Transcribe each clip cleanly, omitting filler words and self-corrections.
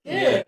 Yeah.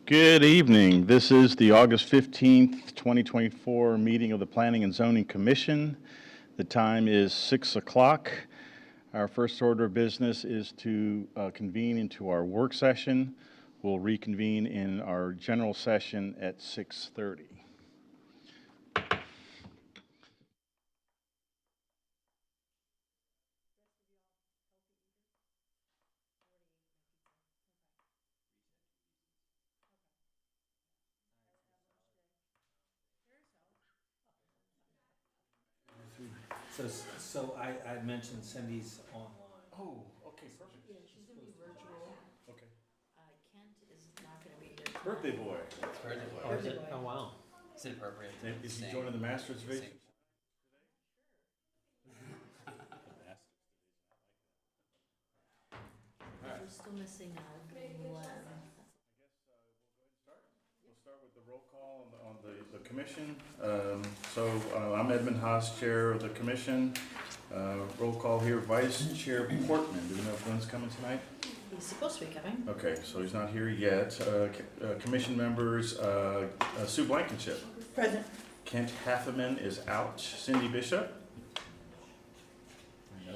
Good evening. This is the August 15th, 2024 meeting of the Planning and Zoning Commission. The time is 6 o'clock. Our first order of business is to convene into our work session. We'll reconvene in our general session at 6:30. So I mentioned Cindy's online. Oh, okay, perfect. Yeah, she's gonna be virtual. Okay. Kent is not gonna be here tonight. Birthday boy. It's birthday boy. Oh, is it? Birthday boy. Oh, wow. Is it appropriate? Is he joining the Masters division? We're still missing Glenn. We'll start with the roll call on the commission. I'm Edmund Haas, chair of the commission. Roll call here, Vice Chair Portman. Do we know if Glenn's coming tonight? He's supposed to be coming. Okay, so he's not here yet. Commission members, Sue Blankenship. Present. Kent Haffeman is out. Cindy Bishop.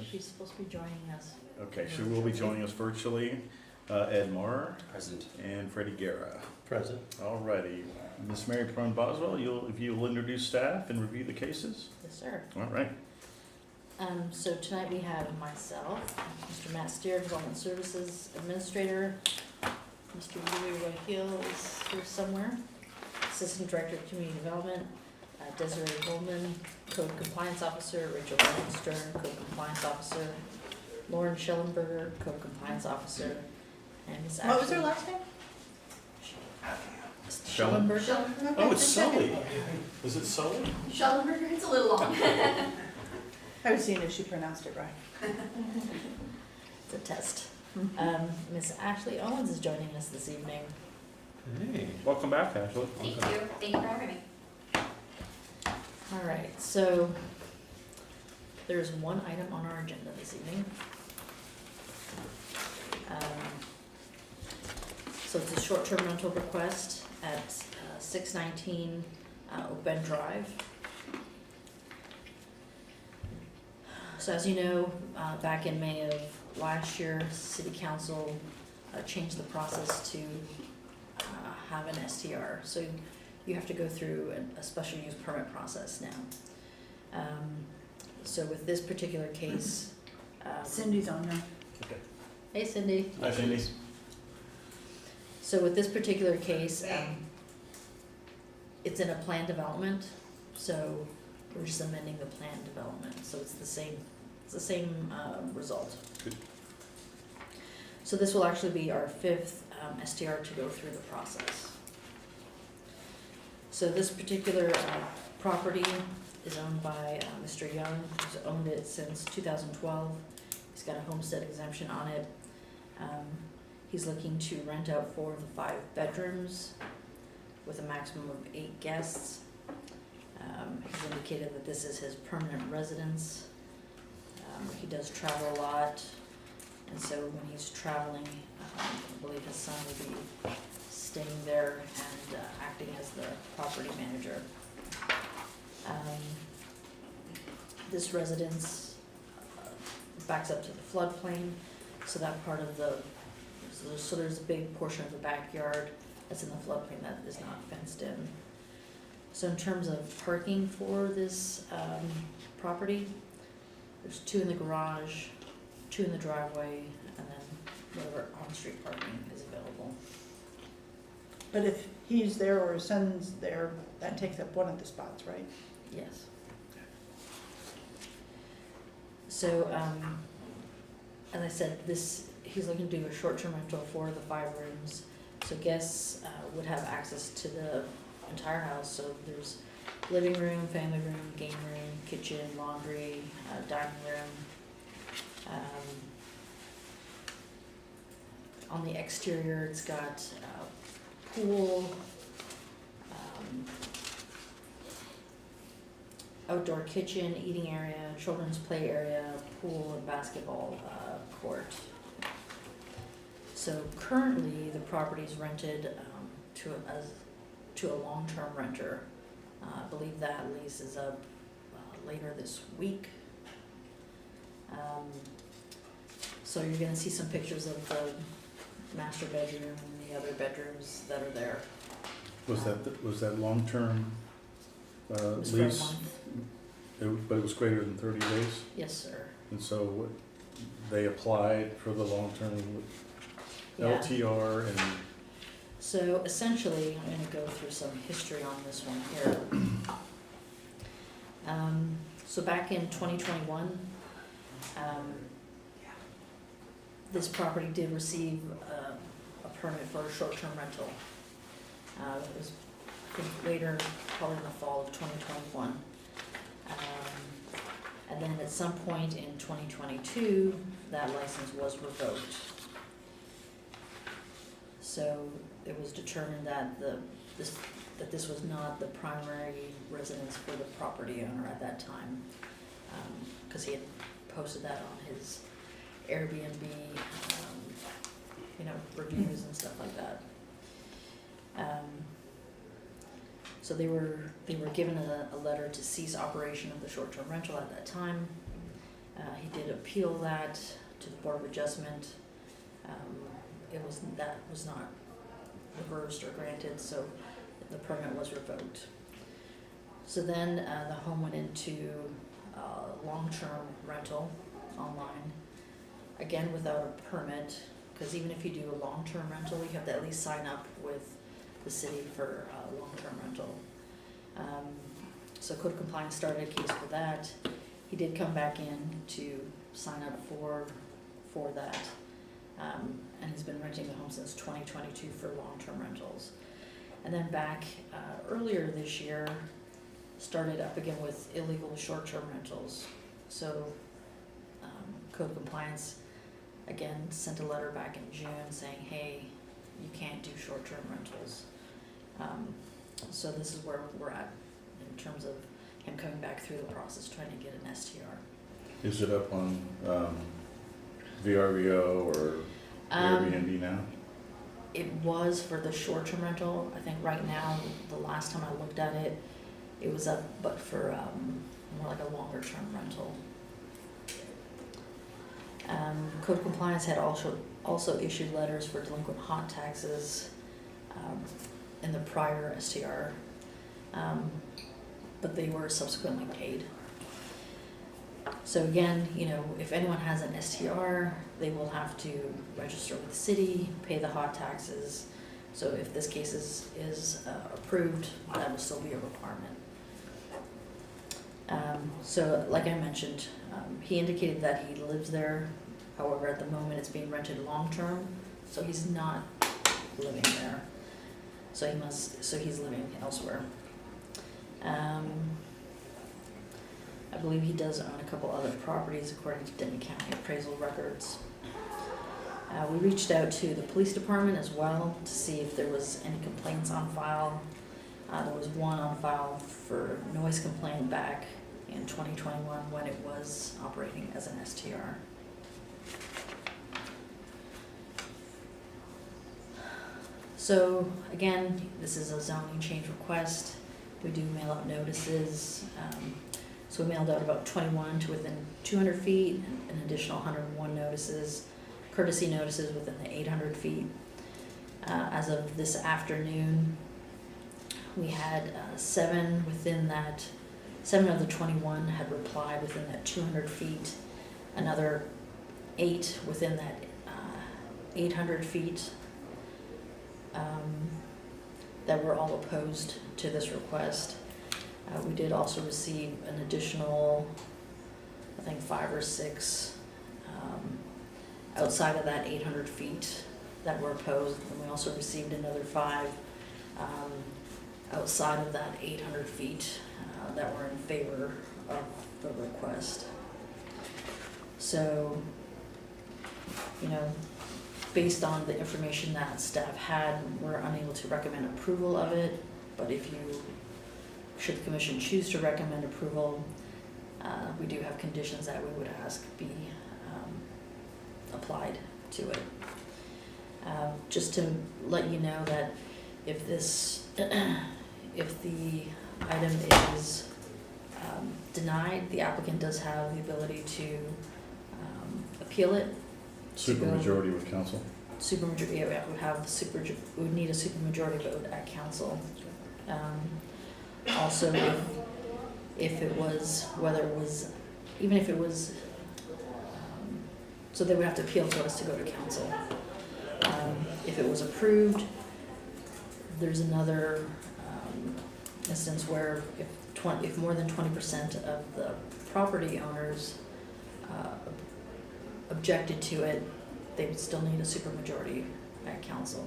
She's supposed to be joining us. Okay, she will be joining us virtually. Ed Marr Present. and Freddie Guerra. Present. All righty. Miss Mary Prone Boswell, if you'll introduce staff and review the cases. Yes, sir. All right. So tonight we have myself, Mr. Matt Steer, Development Services Administrator, Mr. Louis Rahil is here somewhere, Assistant Director of Community Development, Desiree Holman, Code Compliance Officer, Rachel Stern, Code Compliance Officer, Lauren Schellenberger, Code Compliance Officer, and Ms. Ashley. What was her last name? Schellenberger? Oh, it's Sully. Is it Sully? Schellenberger, it's a little long. I was seeing if she pronounced it right. It's a test. Ms. Ashley Owens is joining us this evening. Hey. Welcome back, Ashley. Thank you for having me. All right, so there's one item on our agenda this evening. So it's a short-term rental request at 619 Oak Drive. So as you know, back in May of last year, City Council changed the process to have an STR. So you have to go through a special use permit process now. So with this particular case, Cindy's on there. Okay. hey Cindy. Hi, Cindy. So with this particular case, it's in a plan development, so we're just amending the plan development, so it's the same result. Good. So this will actually be our fifth STR to go through the process. So this particular property is owned by Mr. Young, who's owned it since 2012. He's got a homestead exemption on it. He's looking to rent out 4 of the 5 bedrooms with a maximum of 8 guests. He's indicated that this is his permanent residence. He does travel a lot, and so when he's traveling, I believe his son will be staying there and acting as the property manager. This residence backs up to the floodplain, so that part of so there's a big portion of the backyard that's in the floodplain that is not fenced in. So in terms of parking for this property, there's 2 in the garage, 2 in the driveway, and then whatever on-street parking is available. But if he's there or his son's there, that takes up one of the spots, right? Yes. So, as I said, he's looking to do a short-term rental for the 5 rooms. So guests would have access to the entire house. So there's living room, family room, game room, kitchen, laundry, dining room. On the exterior, it's got pool, outdoor kitchen, eating area, children's play area, pool, and basketball court. So currently, the property is rented to a long-term renter. I believe that lease is up later this week. So you're gonna see some pictures of the master bedroom and the other bedrooms that are there. Was that long-term It was for a lease? month. But it was greater than 30 days? Yes, sir. And so they applied for the long-term Yeah. LTR and, So essentially, I'm gonna go through some history on this one here. So back in 2021, this property did receive a permit for a short-term rental. It was, I think, later, probably in the fall of 2021. And then at some point in 2022, that license was revoked. So it was determined that this was not the primary residence for the property owner at that time, because he had posted that on his Airbnb, reviews and stuff like that. So they were given a letter to cease operation of the short-term rental at that time. He did appeal that to the Board of Adjustment. That was not reversed or granted, so the permit was revoked. So then the home went into long-term rental online, again without a permit, because even if you do a long-term rental, you have to at least sign up with the city for long-term rental. So Code of Compliance started a case for that. He did come back in to sign up for that. And he's been renting the home since 2022 for long-term rentals. And then back earlier this year, started up again with illegal short-term rentals. So Code of Compliance, again, sent a letter back in June saying, hey, you can't do short-term rentals. So this is where we're at in terms of him coming back through the process, trying to get an STR. is it up on VRBO or Airbnb now? It was for the short-term rental. I think right now, the last time I looked at it, it was up, but for more like a longer-term rental. Code of Compliance had also issued letters for delinquent hot taxes in the prior STR, but they were subsequently paid. So again, if anyone has an STR, they will have to register with the city, pay the hot taxes. So if this case is approved, that will still be a requirement. So like I mentioned, he indicated that he lives there. However, at the moment it's being rented long-term, so he's not living there. So he's living elsewhere. I believe he does own a couple other properties according to Denton County appraisal records. We reached out to the police department as well to see if there was any complaints on file. There was one on file for noise complaint back in 2021 when it was operating as an STR. So again, this is a zoning change request. We do mail out notices. So we mailed out about 21 to within 200 feet, and an additional 101 notices, courtesy notices within the 800 feet. As of this afternoon, we had 7 of the 21 had replied within that 200 feet, another 8 within that 800 feet that were all opposed to this request. We did also receive an additional, I think 5 or 6 outside of that 800 feet that were opposed, and we also received another 5 outside of that 800 feet that were in favor of the request. So, based on the information that staff had, we're unable to recommend approval of it, but should the commission choose to recommend approval, we do have conditions that we would ask be applied to it. Just to let you know that if this, if the item is denied, the applicant does have the ability to appeal it. Supermajority with council. Supermajority, yeah, we would have we would need a supermajority vote at council. Also, if it was, whether it was, even if it was, so they would have to appeal to us to go to council. If it was approved, there's another instance where if more than 20% of the property owners objected to it, they would still need a supermajority at council.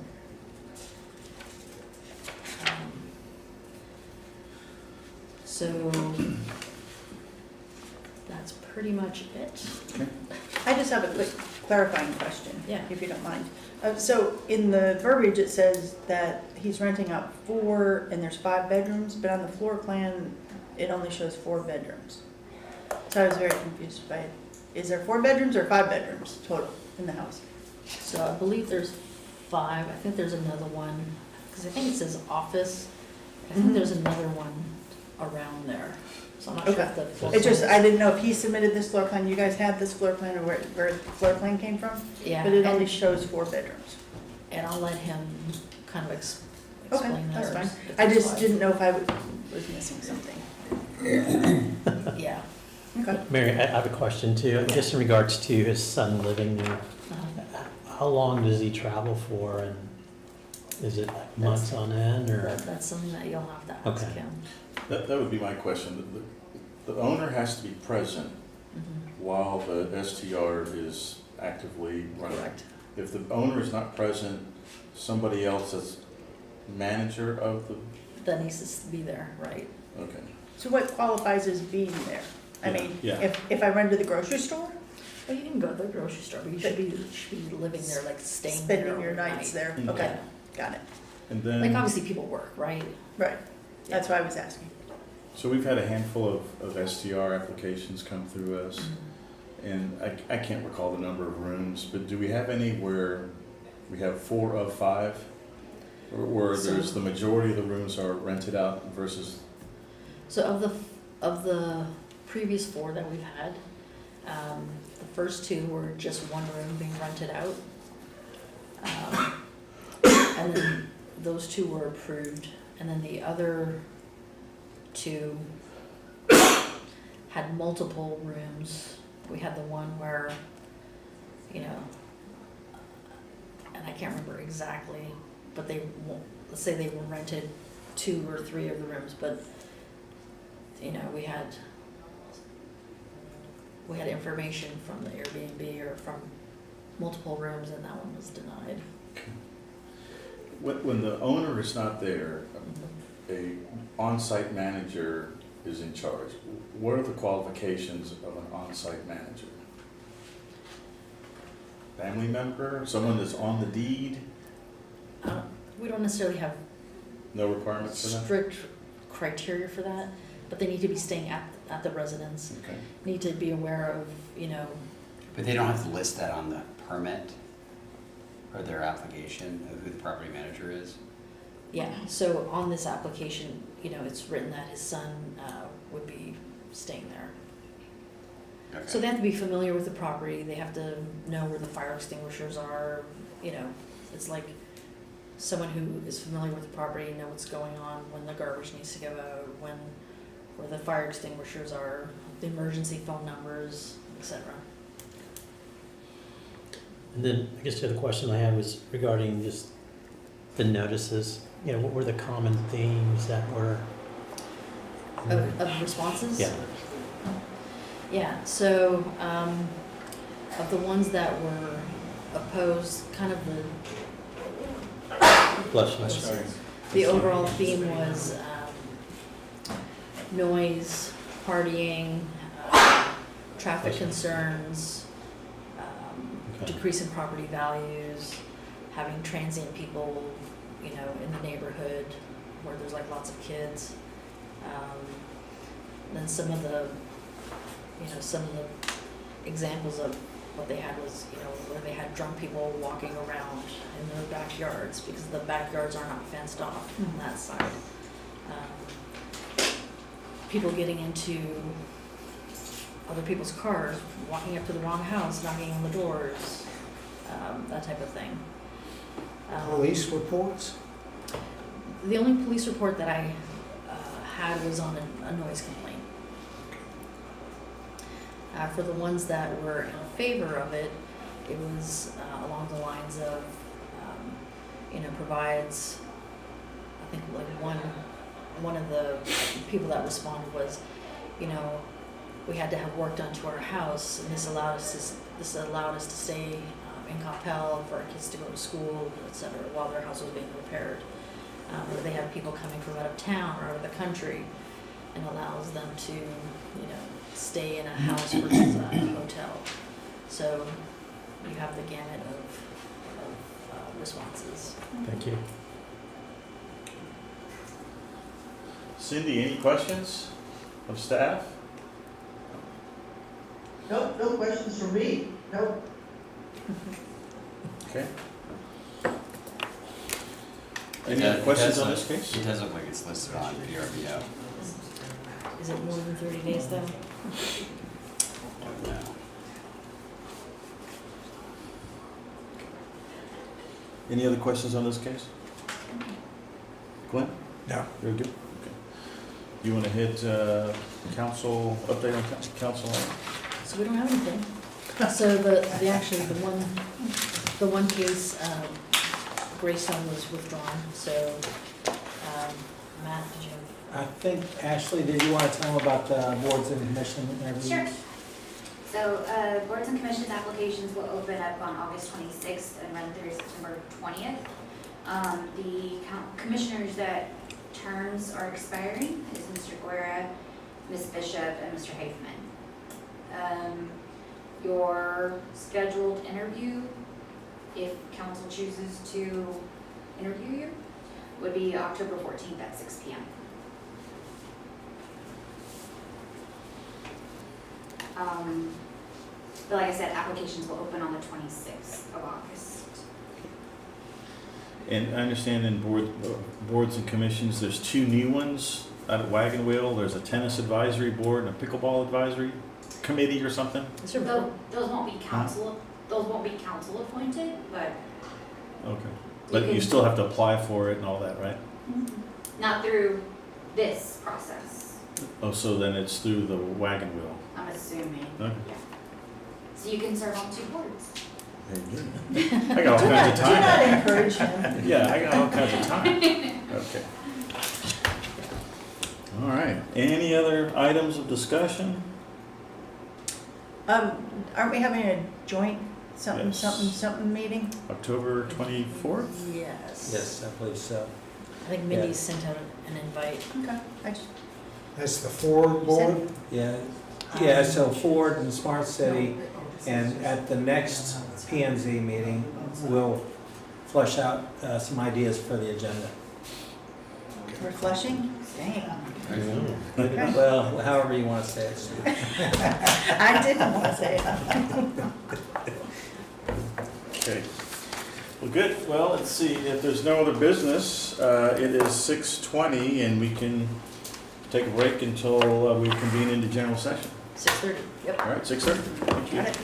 So that's pretty much it. I just have a quick clarifying question, Yeah. if you don't mind. So in the verbiage, it says that he's renting out 4, and there's 5 bedrooms, but on the floor plan, it only shows 4 bedrooms. So I was very confused by, is there 4 bedrooms or 5 bedrooms total in the house? So I believe there's 5. I think there's another one, because I think it says office. I think there's another one around there. So I'm not sure if the floor It's just, plan I didn't know if he submitted this floor plan, you guys have this floor plan, or where the floor plan came from? is- Yeah, But it only and, shows 4 bedrooms. and I'll let him kind of Okay, explain that. that's or fine. if I it's just fine. didn't know if I was missing something. Yeah. Okay. Mary, I have a question too, just in regards to his son living there. How long does he travel for, and is it like months on end, or? That's something that you'll have to ask Okay. him. That would be my question. The owner has to be present Mhm. while the STR is actively running. Correct. If the owner is not present, somebody else that's manager of the, That needs to be there, right? okay. So what qualifies as being there? I mean, Yeah. if I run to the grocery store, Well, you can go to the grocery store, but you should be living there, like staying there spending your overnight. nights there, Mhm. okay, got it, And Like then, obviously people work, right? right, that's why I was asking. so we've had a handful of STR applications come through us. Mm-hmm. And I can't recall the number of rooms, but do we have any where we have 4 of 5? Or where there's the majority of the rooms are rented out versus, So of the previous 4 that we've had, the first 2 were just one room being rented out. And then those 2 were approved, and then the other 2 had multiple rooms. We had the one where, you know, and I can't remember exactly, but let's say they were rented 2 or 3 of the rooms, but, you know, we had information from the Airbnb or from multiple rooms, and that one was denied. when the owner is not there, a on-site manager is in charge. What are the qualifications of an on-site manager? Family member, someone that's on the deed, We don't necessarily have no requirements for that? strict criteria for that, but they need to be staying at the residence, Okay. need to be aware of, you know, But they don't have to list that on the permit or their application of who the property manager is? yeah, so on this application, you know, it's written that his son would be staying there. Okay. So they have to be familiar with the property, they have to know where the fire extinguishers are, you know, it's like someone who is familiar with the property, know what's going on, when the garbage needs to go out, where the fire extinguishers are, the emergency phone numbers, etc. And then, I guess the other question I have was regarding just the notices. You know, what were the common themes that were? Of responses? Yeah. Yeah, so, of the ones that were opposed, kind of Blush list. the overall theme was, noise, partying, traffic concerns, Okay. decrease in property values, having transient people, you know, in the neighborhood where there's like lots of kids. Then some of the examples of what they had was, where they had drunk people walking around in their backyards because the backyards are not fenced off on that side. People getting into other people's cars, walking up to the wrong house, knocking on the doors, that type of thing. Police reports? The only police report that I had was on a noise complaint. For the ones that were in favor of it, it was along the lines of, provides, I think like one of the people that responded was, we had to have work done to our house, and this allowed us to stay in Coppell for our kids to go to school, etc., while their house was being repaired. Or they have people coming from out of town or out of the country, and allows them to, stay in a house versus a hotel. So you have the gamut of responses. Thank you. Cindy, any questions of staff? No questions from me, no. Okay. Any other questions on this case? It does look like it's listed on VRBO. Is it more than 30 days though? Don't know. Any other questions on this case? Glenn? No. Very good. Okay. You want to hit council, update on council? So we don't have anything. So the one case, Greystone was withdrawn, so, Matt, did you have? I think, Ashley, did you want to tell them about the boards and commission interviews? Sure. So, boards and commissions applications will open up on August 26th and run through September 20th. The commissioners that terms are expiring is Mr. Guerra, Ms. Bishop, and Mr. Haveman. Your scheduled interview, if council chooses to interview you, would be October 14th at 6 p.m. But like I said, applications will open on the 26th of August. And I understand in boards and commissions, there's two new ones out at Wagon Wheel. There's a tennis advisory board and a pickleball advisory committee or something. Those won't be council. Those won't be council appointed, but Okay. But you still have to apply for it and all that, right? not through this process. Oh, so then it's through the Wagon Wheel. I'm assuming. Okay. Yeah. So you can serve on 2 boards. I got all kinds of Do not time. encourage him. Yeah, I got all kinds of time. Okay. All right. Any other items of discussion? Aren't we having a joint something, Yes. something meeting? October 24th? Yes. Yes, I believe so. I think Mindy sent out an invite. Okay, I just, That's the Ford board? Yeah, yeah, so Ford and Smart City, and at the next P and Z meeting, we'll flush out some ideas for the agenda. we're flushing? Dang. Well, however you want to say it. I didn't want to say it. Okay. Well, good. Well, let's see. If there's no other business, it is 6:20 and we can take a break until we convene into general session. 6:30, yep. All right, 6:30. Thank you. Got it.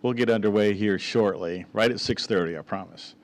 We'll get underway here shortly, right at 6:30, I promise.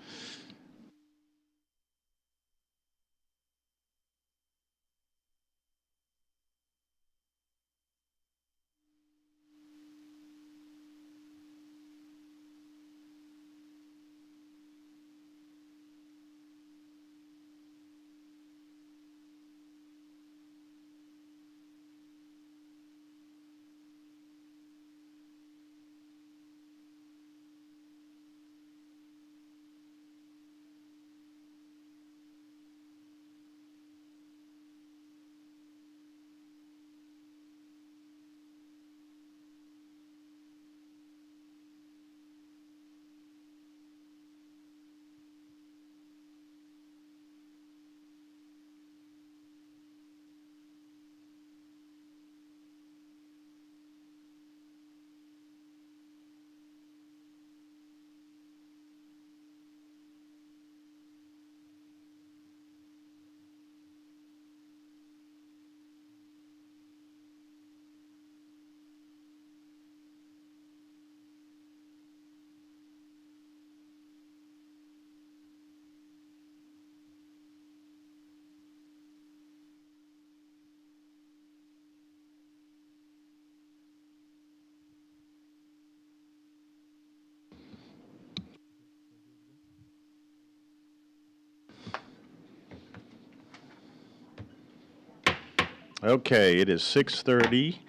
Okay, it is 6:30,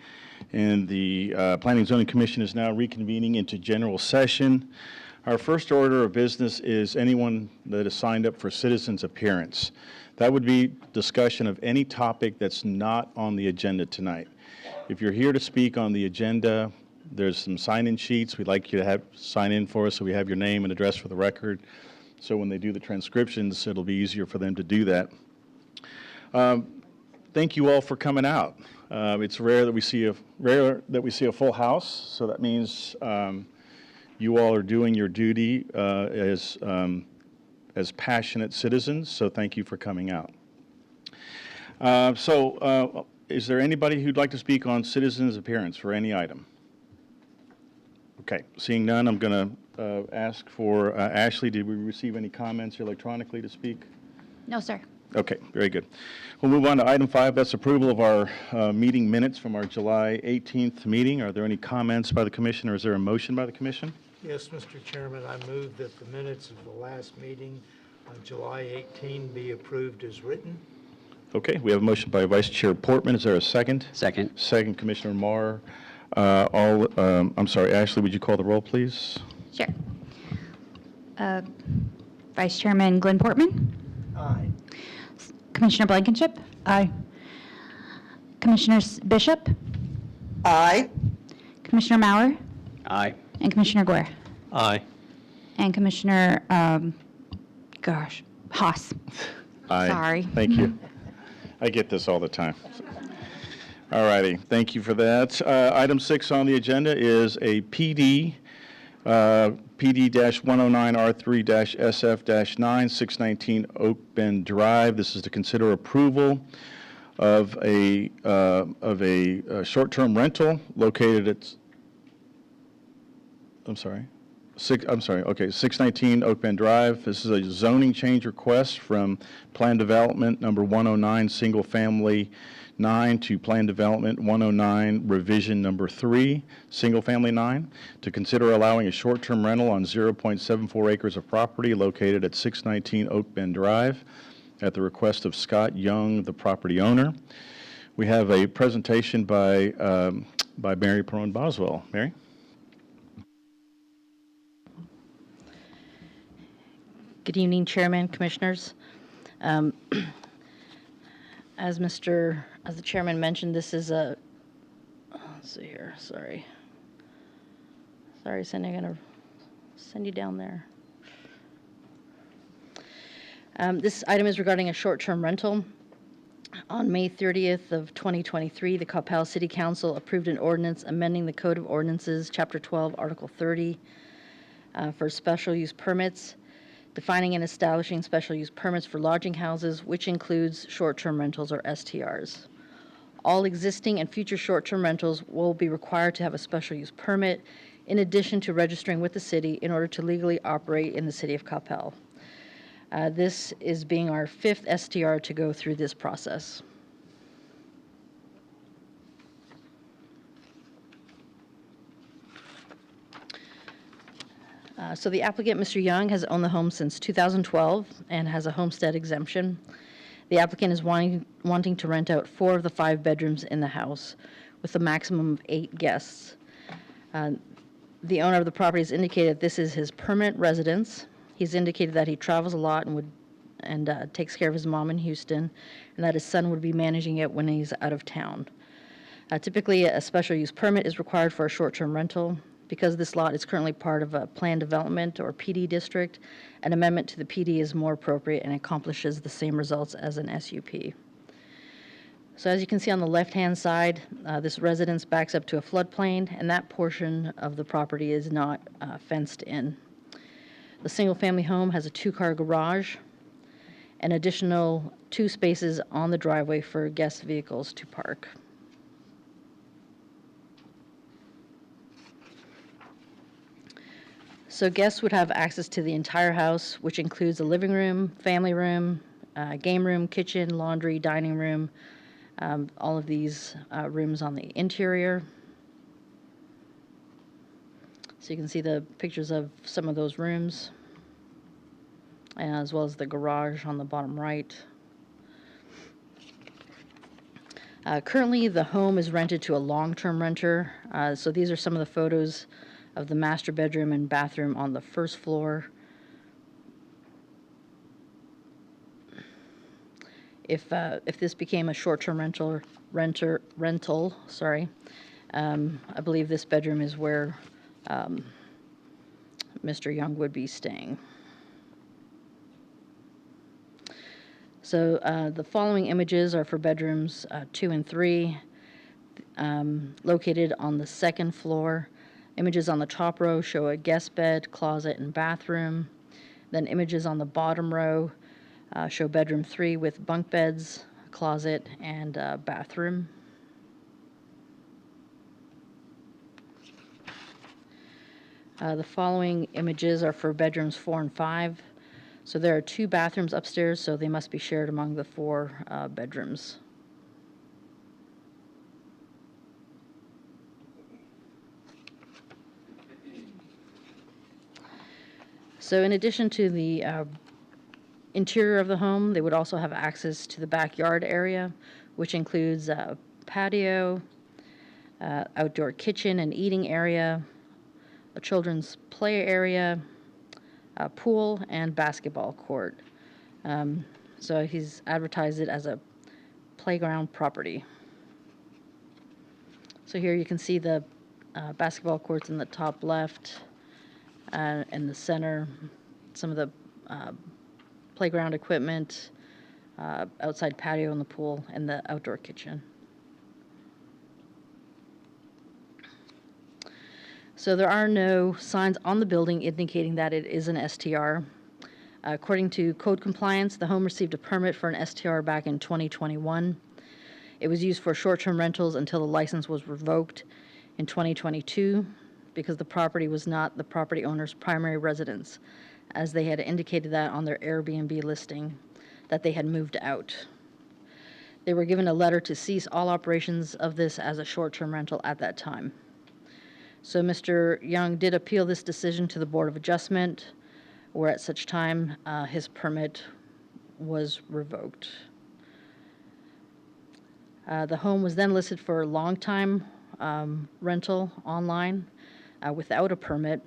and the Planning and Zoning Commission is now reconvening into general session. Our first order of business is anyone that is signed up for citizens' appearance. That would be discussion of any topic that's not on the agenda tonight. If you're here to speak on the agenda, there's some sign-in sheets. We'd like you to sign in for us so we have your name and address for the record. So when they do the transcriptions, it'll be easier for them to do that. Thank you all for coming out. It's rare that we see a full house, so that means you all are doing your duty as passionate citizens. So thank you for coming out. Is there anybody who'd like to speak on citizens' appearance for any item? Okay, seeing none, I'm going to ask for Ashley. Did we receive any comments electronically to speak? No, sir. Okay, very good. We'll move on to item 5. That's approval of our meeting minutes from our July 18th meeting. Are there any comments by the commission, or is there a motion by the commission? Yes, Mr. Chairman, I move that the minutes of the last meeting on July 18 be approved as written. Okay, we have a motion by Vice Chair Portman. Is there a second? Second. Second, Commissioner Marr. I'm sorry, Ashley, would you call the roll, please? Sure. Vice Chairman Glenn Portman? Aye. Commissioner Blankenship? Aye. Commissioner Bishop? Aye. Commissioner Maurer? Aye. And Commissioner Gore? Aye. And Commissioner, Haas. Aye. Sorry. Thank you. I get this all the time. All righty, thank you for that. Item 6 on the agenda is a PD, PD-109R3-SF-9, 619 Oak Bend Drive. This is to consider approval of a short-term rental located at, 619 Oak Bend Drive. This is a zoning change request from Plan Development number 109, Single Family 9, to Plan Development 109, Revision number 3, Single Family 9, to consider allowing a short-term rental on 0.74 acres of property located at 619 Oak Bend Drive at the request of Scott Young, the property owner. We have a presentation by Mary Perone Boswell. Mary? Good evening, Chairman, Commissioners. As the Chairman mentioned, this is a, let's see here, sorry, Cindy, I'm going to send you down there. This item is regarding a short-term rental. On May 30th of 2023, the Coppell City Council approved an ordinance amending the Code of Ordinances, Chapter 12, Article 30, for special use permits, defining and establishing special use permits for lodging houses, which includes short-term rentals or STRs. All existing and future short-term rentals will be required to have a special use permit in addition to registering with the city in order to legally operate in the city of Coppell. This is being our 5th STR to go through this process. So the applicant, Mr. Young, has owned the home since 2012 and has a homestead exemption. The applicant is wanting to rent out 4 of the 5 bedrooms in the house with a maximum of 8 guests. The owner of the property has indicated this is his permanent residence. He's indicated that he travels a lot and takes care of his mom in Houston, and that his son would be managing it when he's out of town. Typically, a special use permit is required for a short-term rental. Because this lot is currently part of a planned development or PD district, an amendment to the PD is more appropriate and accomplishes the same results as an SUP. So as you can see on the left-hand side, this residence backs up to a floodplain, and that portion of the property is not fenced in. The single-family home has a 2-car garage, and additional 2 spaces on the driveway for guest vehicles to park. So guests would have access to the entire house, which includes a living room, family room, game room, kitchen, laundry, dining room, all of these rooms on the interior. So you can see the pictures of some of those rooms, as well as the garage on the bottom right. Currently, the home is rented to a long-term renter. So these are some of the photos of the master bedroom and bathroom on the first floor. If this became a short-term rental, I believe this bedroom is where Mr. Young would be staying. So the following images are for bedrooms 2 and 3, located on the 2nd floor. Images on the top row show a guest bed, closet, and bathroom. Then images on the bottom row show bedroom 3 with bunk beds, closet, and bathroom. The following images are for bedrooms 4 and 5. So there are 2 bathrooms upstairs, so they must be shared among the 4 bedrooms. So in addition to the interior of the home, they would also have access to the backyard area, which includes a patio, outdoor kitchen and eating area, a children's play area, a pool, and basketball court. So he's advertised it as a playground property. So here you can see the basketball courts in the top left, in the center, some of the playground equipment, outside patio in the pool, and the outdoor kitchen. So there are no signs on the building indicating that it is an STR. According to code compliance, the home received a permit for an STR back in 2021. It was used for short-term rentals until the license was revoked in 2022 because the property was not the property owner's primary residence, as they had indicated that on their Airbnb listing, that they had moved out. They were given a letter to cease all operations of this as a short-term rental at that time. So Mr. Young did appeal this decision to the Board of Adjustment, where at such time his permit was revoked. The home was then listed for long-time rental online without a permit.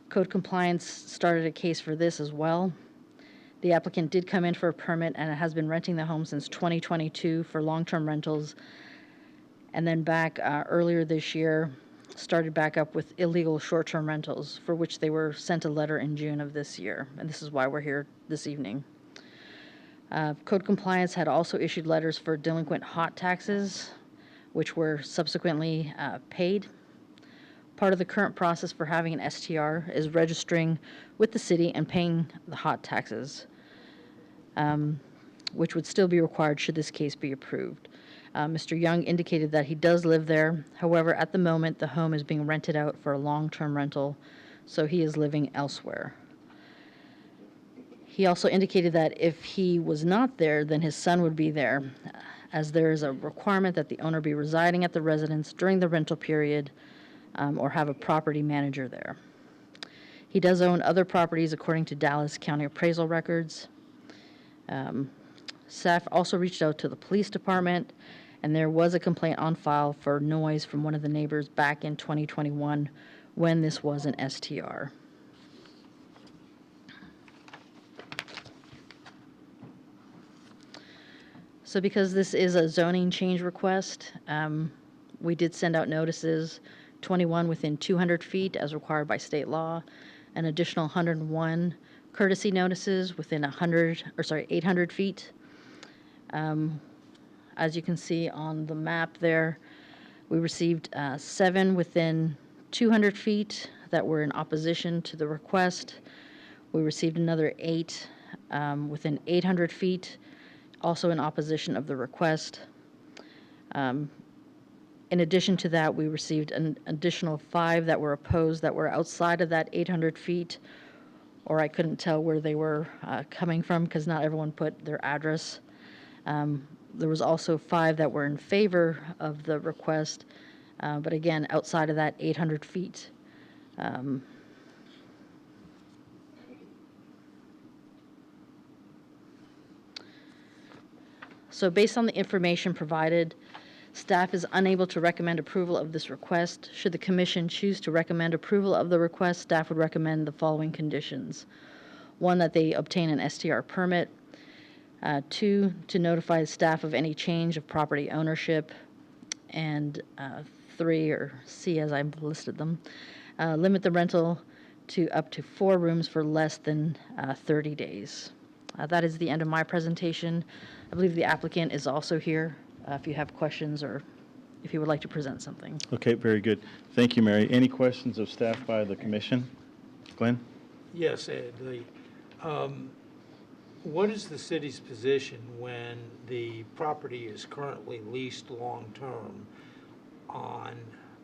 Code compliance started a case for this as well. The applicant did come in for a permit and has been renting the home since 2022 for long-term rentals, and then back earlier this year started back up with illegal short-term rentals, for which they were sent a letter in June of this year, and this is why we're here this evening. Code compliance had also issued letters for delinquent hot taxes, which were subsequently paid. Part of the current process for having an STR is registering with the city and paying the hot taxes, which would still be required should this case be approved. Mr. Young indicated that he does live there. However, at the moment, the home is being rented out for a long-term rental, so he is living elsewhere. He also indicated that if he was not there, then his son would be there, as there is a requirement that the owner be residing at the residence during the rental period or have a property manager there. He does own other properties according to Dallas County appraisal records. Staff also reached out to the police department, and there was a complaint on file for noise from one of the neighbors back in 2021 when this was an STR. So because this is a zoning change request, we did send out notices, 21 within 200 feet as required by state law, an additional 101 courtesy notices within 800 feet. As you can see on the map there, we received 7 within 200 feet that were in opposition to the request. We received another 8 within 800 feet, also in opposition of the request. In addition to that, we received an additional 5 that were opposed that were outside of that 800 feet, or I couldn't tell where they were coming from because not everyone put their address. There was also 5 that were in favor of the request, but again, outside of that 800 feet. So based on the information provided, staff is unable to recommend approval of this request. Should the commission choose to recommend approval of the request, staff would recommend the following conditions. 1, that they obtain an STR permit. 2, to notify staff of any change of property ownership. And 3, or C as I've listed them, limit the rental to up to 4 rooms for less than 30 days. That is the end of my presentation. I believe the applicant is also here if you have questions or if you would like to present something. Okay, very good. Thank you, Mary. Any questions of staff by the commission? Glenn? Yes, Ed, what is the city's position when the property is currently leased long-term on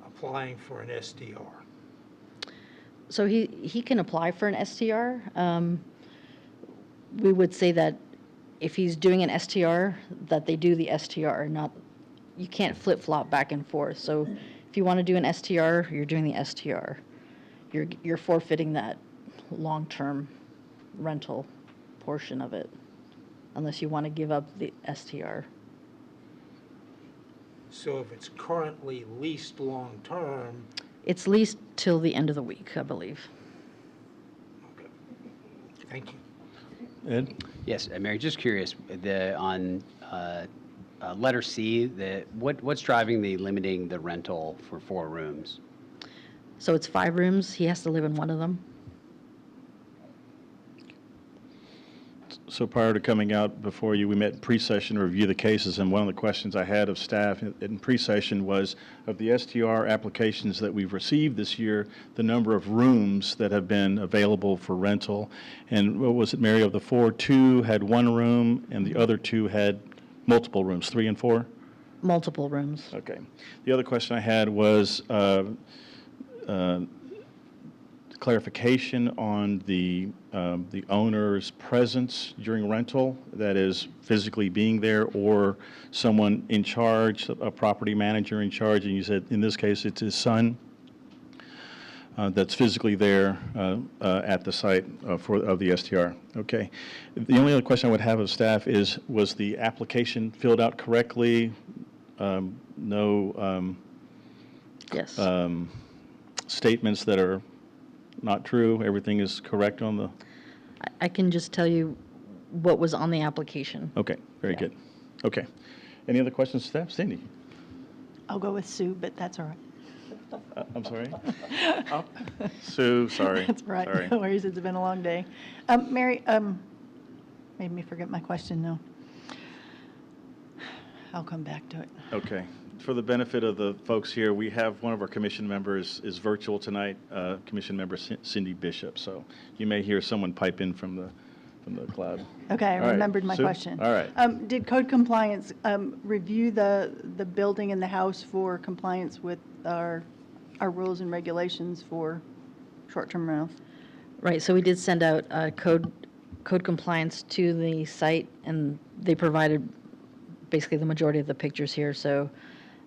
applying for an STR? So he can apply for an STR. We would say that if he's doing an STR, that they do the STR, not, you can't flip-flop back and forth. So if you want to do an STR, you're doing the STR. You're forfeiting that long-term rental portion of it, unless you want to give up the STR. So if it's currently leased long-term, It's leased till the end of the week, I believe. okay, thank you. Ed? Yes, Mary, just curious, on letter C, what's driving the limiting the rental for 4 rooms? So it's 5 rooms. He has to live in one of them. So prior to coming out before you, we met in pre-session to review the cases, and one of the questions I had of staff in pre-session was, of the STR applications that we've received this year, the number of rooms that have been available for rental. And what was it, Mary, of the 4, 2 had 1 room, and the other 2 had multiple rooms, 3 and 4? Multiple rooms. Okay. The other question I had was clarification on the owner's presence during rental, that is physically being there, or someone in charge, a property manager in charge, and you said in this case it's his son that's physically there at the site of the STR. Okay. The only other question I would have of staff is, was the application filled out correctly? No Yes. statements that are not true? Everything is correct on the... I can just tell you what was on the application. Okay, very good. Okay. Any other questions, staff? Cindy? I'll go with Sue, but that's all right. I'm sorry? Sue, sorry. That's right. Sorry. No worries, it's been a long day. Mary, made me forget my question now. I'll come back to it. Okay. For the benefit of the folks here, we have one of our commission members is virtual tonight, Commission Member Cindy Bishop. So you may hear someone pipe in from from the cloud. Okay, I All right, remembered my Sue? question. All right. Did code compliance review the building and the house for compliance with our rules and regulations for short-term rentals? Right, so we did send out code compliance to the site, and they provided basically the majority of the pictures here. So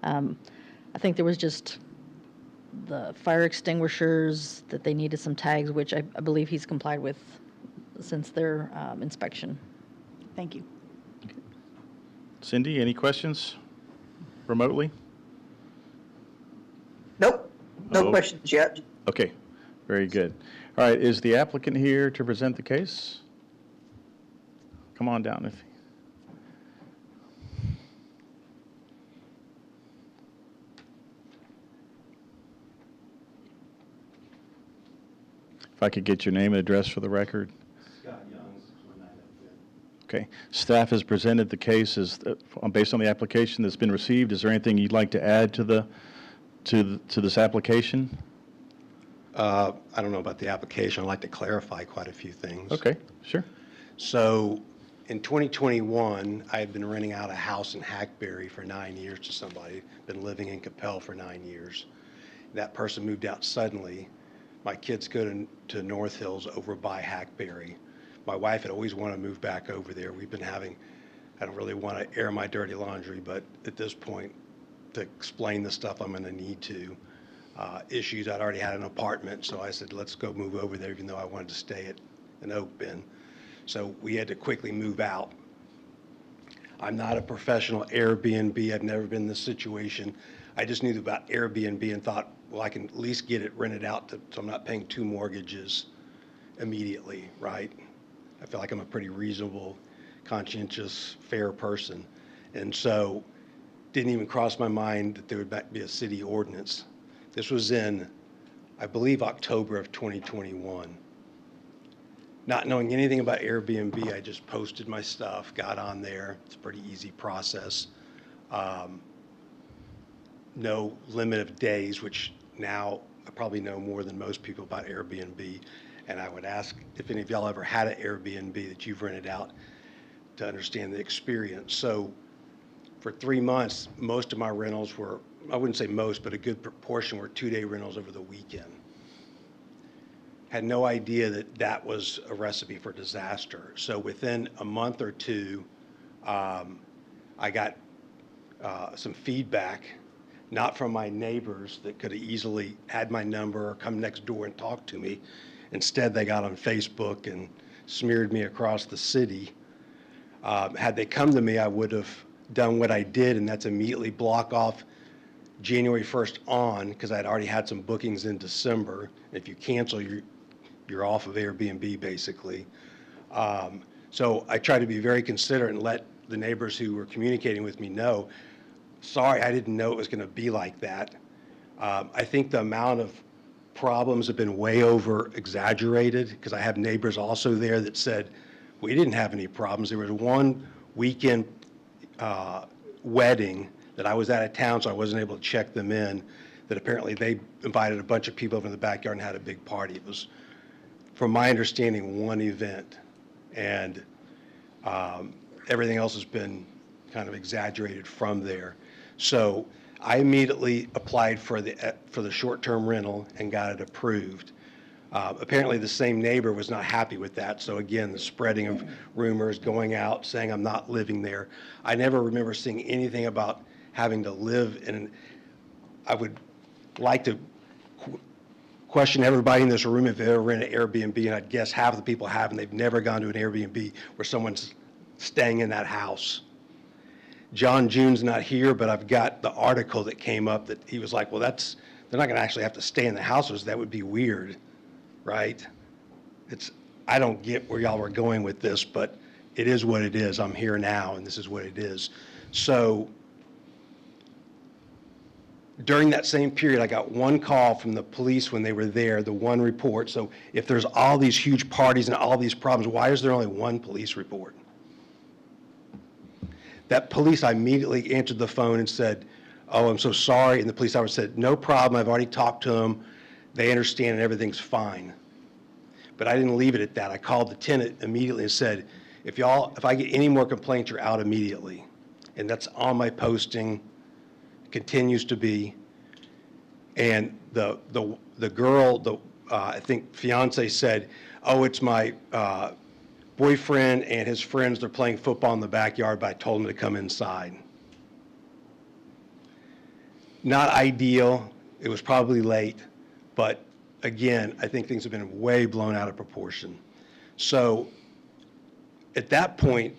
I think there was just the fire extinguishers that they needed some tags, which I believe he's complied with since their inspection. Thank you. Cindy, any questions remotely? Nope, no Oh. questions yet. Okay, very good. All right, is the applicant here to present the case? Come on down. If I could get your name and address for the record. Scott Young, 619 Okay. Staff has presented the case as, based on the application that's been received. Is there anything you'd like to add to this application? I don't know about the application. I'd like to clarify quite a few things. Okay, sure. So in 2021, I had been renting out a house in Hackberry for 9 years to somebody, been living in Coppell for 9 years. That person moved out suddenly. My kids go to North Hills over by Hackberry. My wife had always wanted to move back over there. We've been having, I don't really want to air my dirty laundry, but at this point, to explain the stuff I'm going to need to. Issues, I'd already had an apartment, so I said, let's go move over there, even though I wanted to stay at an Oak Bend. So we had to quickly move out. I'm not a professional Airbnb. I've never been in this situation. I just knew about Airbnb and thought, well, I can at least get it rented out so I'm not paying 2 mortgages immediately, right? I feel like I'm a pretty reasonable, conscientious, fair person. And so didn't even cross my mind that there would be a city ordinance. This was in, I believe, October of 2021. Not knowing anything about Airbnb, I just posted my stuff, got on there. It's a pretty easy process. No limit of days, which now I probably know more than most people about Airbnb. And I would ask if any of y'all ever had an Airbnb that you've rented out to understand the experience. So for 3 months, most of my rentals were, I wouldn't say most, but a good proportion were 2-day rentals over the weekend. Had no idea that that was a recipe for disaster. So within a month or two, I got some feedback, not from my neighbors that could have easily had my number or come next door and talk to me. Instead, they got on Facebook and smeared me across the city. Had they come to me, I would have done what I did, and that's immediately block off January 1st on, because I'd already had some bookings in December. If you cancel, you're off of Airbnb, basically. So I try to be very considerate and let the neighbors who were communicating with me know, sorry, I didn't know it was going to be like that. I think the amount of problems have been way over exaggerated, because I have neighbors also there that said, we didn't have any problems. There was one weekend wedding that I was out of town, so I wasn't able to check them in, that apparently they invited a bunch of people over in the backyard and had a big party. It was, from my understanding, one event, and everything else has been kind of exaggerated from there. So I immediately applied for the short-term rental and got it approved. Apparently the same neighbor was not happy with that, so again, the spreading of rumors, going out, saying I'm not living there. I never remember seeing anything about having to live in, I would like to question everybody in this room if they've ever rented an Airbnb, and I'd guess half the people have, and they've never gone to an Airbnb where someone's staying in that house. John June's not here, but I've got the article that came up that he was like, well, they're not gonna actually have to stay in the houses. That would be weird, right? I don't get where y'all were going with this, but it is what it is. I'm here now, and this is what it is. So during that same period, I got one call from the police when they were there, the one report. So if there's all these huge parties and all these problems, why is there only one police report? That police, I immediately answered the phone and said, oh, I'm so sorry. And the police officer said, no problem. I've already talked to them. They understand and everything's fine. But I didn't leave it at that. I called the tenant immediately and said, if I get any more complaints, you're out immediately. And that's on my posting, continues to be. And the girl, I think fiance said, oh, it's my boyfriend and his friends, they're playing football in the backyard, but I told them to come inside. Not ideal. It was probably late, but again, I think things have been way blown out of proportion. So at that point,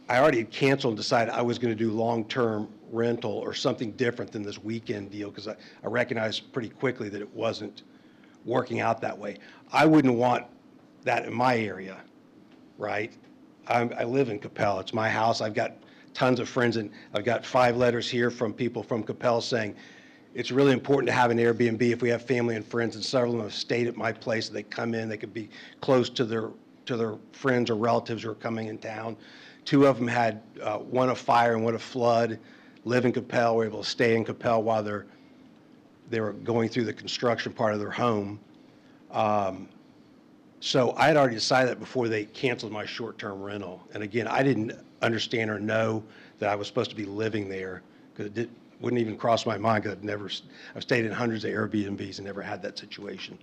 I already had canceled and decided I was going to do long-term rental or something different than this weekend deal, because I recognized pretty quickly that it wasn't working out that way. I wouldn't want that in my area, right? I live in Coppell. It's my house. I've got tons of friends, and I've got 5 letters here from people from Coppell saying it's really important to have an Airbnb if we have family and friends, and several of them have stayed at my place. They come in, they could be close to their friends or relatives who are coming in town. 2 of them had one a fire and one a flood, live in Coppell, were able to stay in Coppell while they were going through the construction part of their home. So I had already decided that before they canceled my short-term rental. And again, I didn't understand or know that I was supposed to be living there, because it wouldn't even cross my mind, because I've stayed in hundreds of Airbnbs and never had that situation.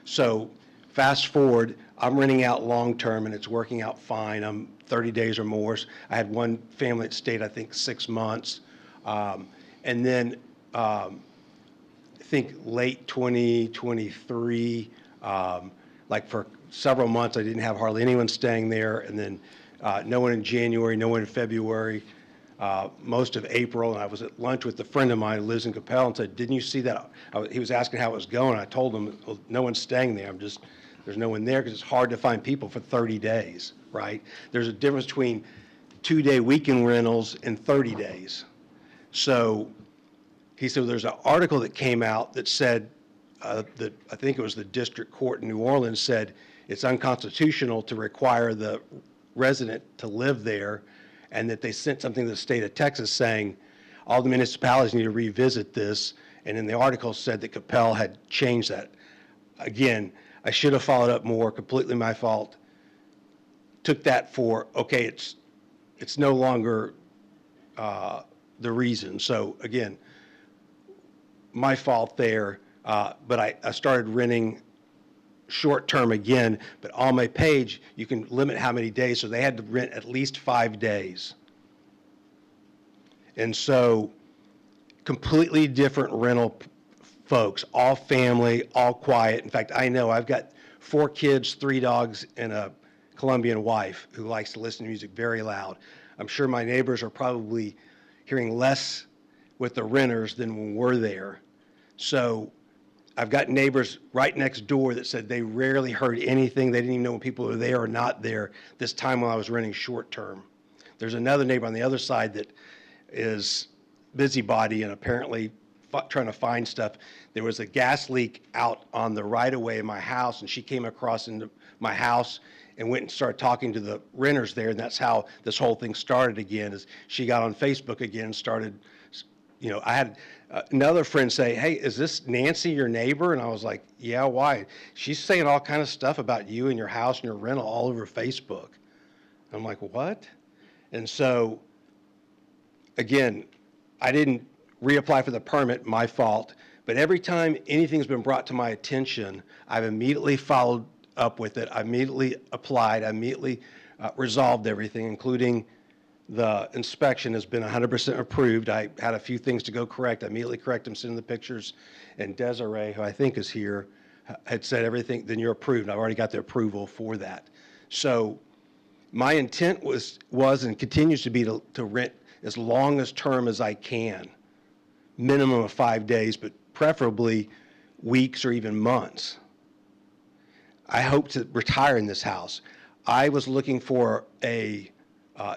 So fast forward, I'm renting out long-term and it's working out fine. I'm 30 days or more. I had one family that stayed, I think, 6 months. And then I think late 2023, like for several months, I didn't have hardly anyone staying there. And then no one in January, no one in February, most of April. And I was at lunch with a friend of mine who lives in Coppell and said, didn't you see that? He was asking how it was going. I told him, well, no one's staying there. There's no one there because it's hard to find people for 30 days, right? There's a difference between 2-day weekend rentals and 30 days. So he said, well, there's an article that came out that said, that I think it was the district court in New Orleans said it's unconstitutional to require the resident to live there, and that they sent something to the state of Texas saying all the municipalities need to revisit this. And in the article said that Coppell had changed that. Again, I should have followed up more, completely my fault. Took that for, okay, it's no longer the reason. So again, my fault there, but I started renting short-term again, but on my page, you can limit how many days, so they had to rent at least 5 days. And so completely different rental folks, all family, all quiet. In fact, I know I've got 4 kids, 3 dogs, and a Colombian wife who likes to listen to music very loud. I'm sure my neighbors are probably hearing less with the renters than when we're there. So I've got neighbors right next door that said they rarely heard anything. They didn't even know when people were there or not there this time when I was renting short term. There's another neighbor on the other side that is busybody and apparently trying to find stuff. There was a gas leak out on the right of way of my house, and she came across into my house and went and started talking to the renters there, and that's how this whole thing started again. Is she got on Facebook again and started, you know, I had another friend say, hey, is this Nancy, your neighbor? And I was like, yeah, why? She's saying all kind of stuff about you and your house and your rental all over Facebook. I'm like, what? And so, again, I didn't reapply for the permit, my fault. But every time anything's been brought to my attention, I've immediately followed up with it. I immediately applied. I immediately resolved everything, including the inspection has been 100% approved. I had a few things to go correct. I immediately correct them, send the pictures. And Desiree, who I think is here, had said everything, then you're approved. I've already got the approval for that. So my intent was and continues to be to rent as long as term as I can. Minimum of 5 days, but preferably weeks or even months. I hope to retire in this house. I was looking for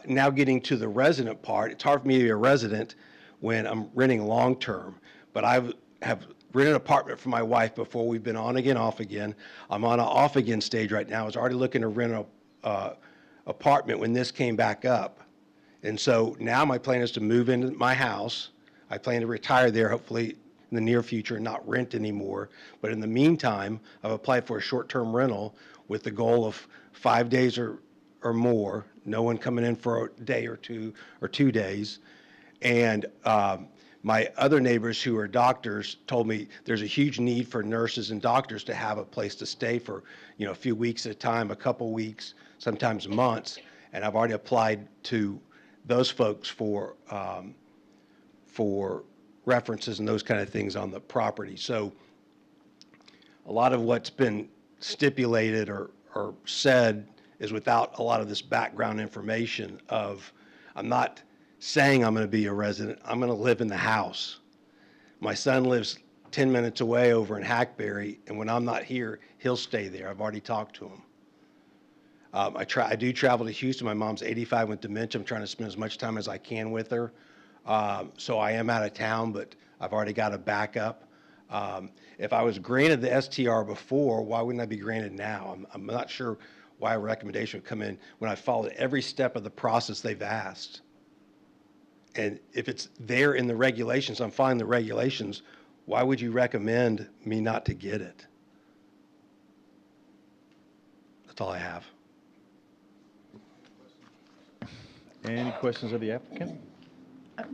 now getting to the resident part. It's hard for me to be a resident when I'm renting long-term, but I have rented an apartment for my wife before. We've been on again, off again. I'm on an off again stage right now. I was already looking to rent an apartment when this came back up. And so now my plan is to move into my house. I plan to retire there hopefully in the near future and not rent anymore. But in the meantime, I've applied for a short-term rental with the goal of 5 days or more, no one coming in for a day or 2 days. And my other neighbors who are doctors told me there's a huge need for nurses and doctors to have a place to stay for, a few weeks at a time, a couple weeks, sometimes months. And I've already applied to those folks for references and those kind of things on the property. So a lot of what's been stipulated or said is without a lot of this background information of, I'm not saying I'm going to be a resident, I'm going to live in the house. My son lives 10 minutes away over in Hackberry, and when I'm not here, he'll stay there. I've already talked to him. I do travel to Houston. My mom's 85 with dementia. I'm trying to spend as much time as I can with her. So I am out of town, but I've already got a backup. If I was granted the STR before, why wouldn't I be granted now? I'm not sure why a recommendation would come in when I followed every step of the process they've asked. And if it's there in the regulations, I'm following the regulations, why would you recommend me not to get it? That's all I have. Any questions of the applicant?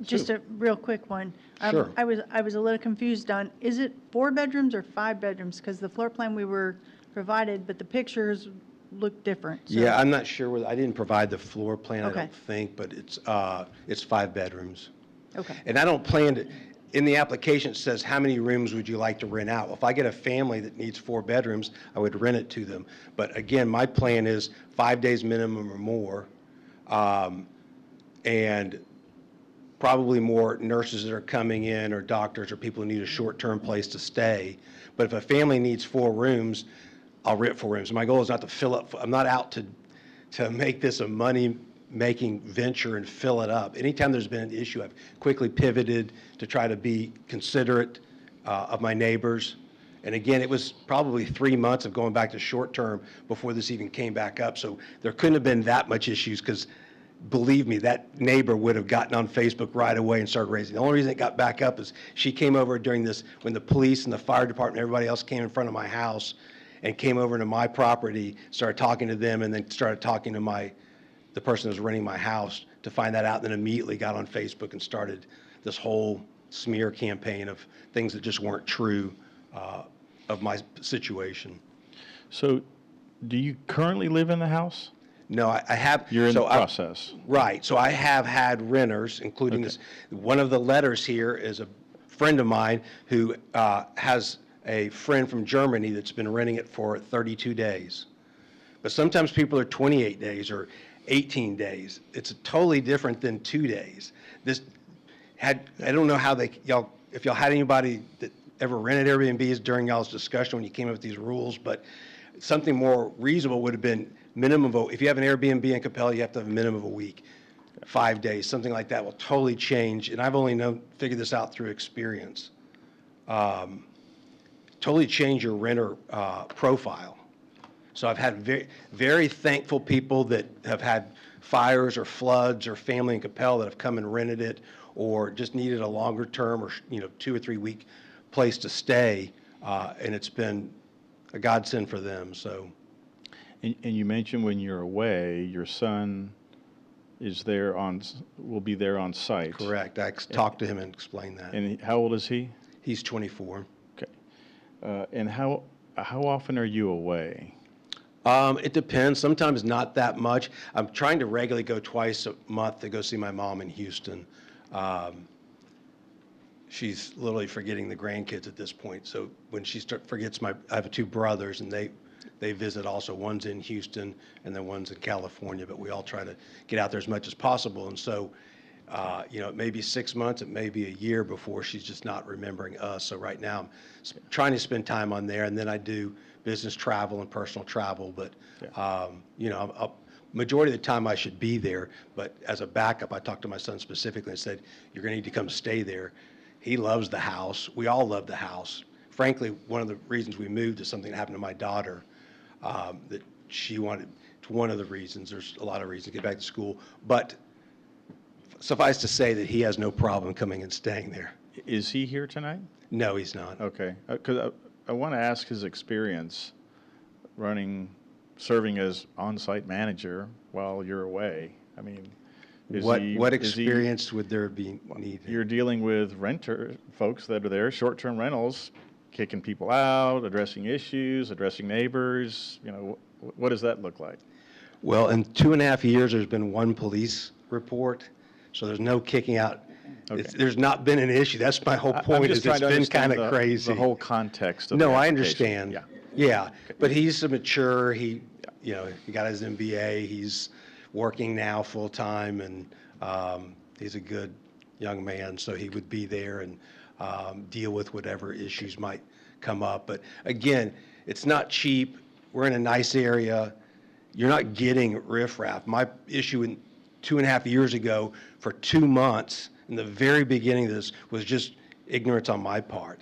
Just a real quick one. Sure. I was a little confused on, is it 4 bedrooms or 5 bedrooms? Because the floor plan we were provided, but the pictures look different. So- Yeah, I'm not sure whether, I didn't provide the floor plan, I Okay. don't think, but it's 5 bedrooms. Okay. And I don't plan to, in the application, it says, how many rooms would you like to rent out? If I get a family that needs 4 bedrooms, I would rent it to them. But again, my plan is 5 days minimum or more, and probably more nurses that are coming in or doctors or people who need a short-term place to stay. But if a family needs 4 rooms, I'll rent 4 rooms. My goal is not to fill up, I'm not out to make this a money-making venture and fill it up. Anytime there's been an issue, I've quickly pivoted to try to be considerate of my neighbors. And again, it was probably 3 months of going back to short-term before this even came back up. So there couldn't have been that much issues because, believe me, that neighbor would have gotten on Facebook right away and started raising. The only reason it got back up is she came over during this, when the police and the fire department and everybody else came in front of my house and came over to my property, started talking to them, and then started talking to the person who was renting my house to find that out, and then immediately got on Facebook and started this whole smear campaign of things that just weren't true of my situation. So do you currently live in the house? No, I have. You're in so the process. Right. So I have had renters, including this. One of the letters here is a friend of mine who has a friend from Germany that's been renting it for 32 days. But sometimes people are 28 days or 18 days. It's totally different than 2 days. I don't know how if y'all had anybody that ever rented Airbnbs during y'all's discussion when you came up with these rules, but something more reasonable would have been minimum of, if you have an Airbnb in Coppell, you have to have a minimum of a week, 5 days, something like that will totally change. And I've only figured this out through experience. Totally change your renter profile. So I've had very, very thankful people that have had fires or floods or family in Coppell that have come and rented it or just needed a longer term or 2 or 3 week place to stay, and it's been a godsend for them. So. And you mentioned when you're away, your son will be there on site. Correct. I talked to him and explained that. And how old is he? He's 24. Okay. And how often are you away? It depends. Sometimes not that much. I'm trying to regularly go twice a month to go see my mom in Houston. She's literally forgetting the grandkids at this point. So when she forgets I have 2 brothers, and they visit also. One's in Houston and then one's in California, but we all try to get out there as much as possible. And so, it may be 6 months, it may be a year before she's just not remembering us. So right now I'm trying to spend time on there, and then I do business travel and personal travel. But, majority of the time I should be there, but as a backup, I talked to my son specifically and said, you're going to need to come stay there. He loves the house. We all love the house. Frankly, one of the reasons we moved is something that happened to my daughter that she wanted. It's one of the reasons. There's a lot of reasons to get back to school. But suffice to say that he has no problem coming and staying there. Is he here tonight? No, he's not. Okay. Because I want to ask his experience running serving as on-site manager while you're away? I mean, What is he- experience would there be needed? You're dealing with folks that are there, short-term rentals, kicking people out, addressing issues, addressing neighbors. What does that look like? Well, in 2.5 years, there's been one police report, so there's no kicking out. Okay. There's not been an issue. That's my whole I'm point, just is trying it's to been understand kind of crazy. the whole context of No, the I application. understand. Yeah. Yeah, but he's a mature, he got his MBA, he's working now full-time, and he's a good young man, so he would be there and deal with whatever issues might come up. But again, it's not cheap. We're in a nice area. You're not getting riffraff. My issue in 2.5 years ago, for 2 months, in the very beginning of this, was just ignorance on my part.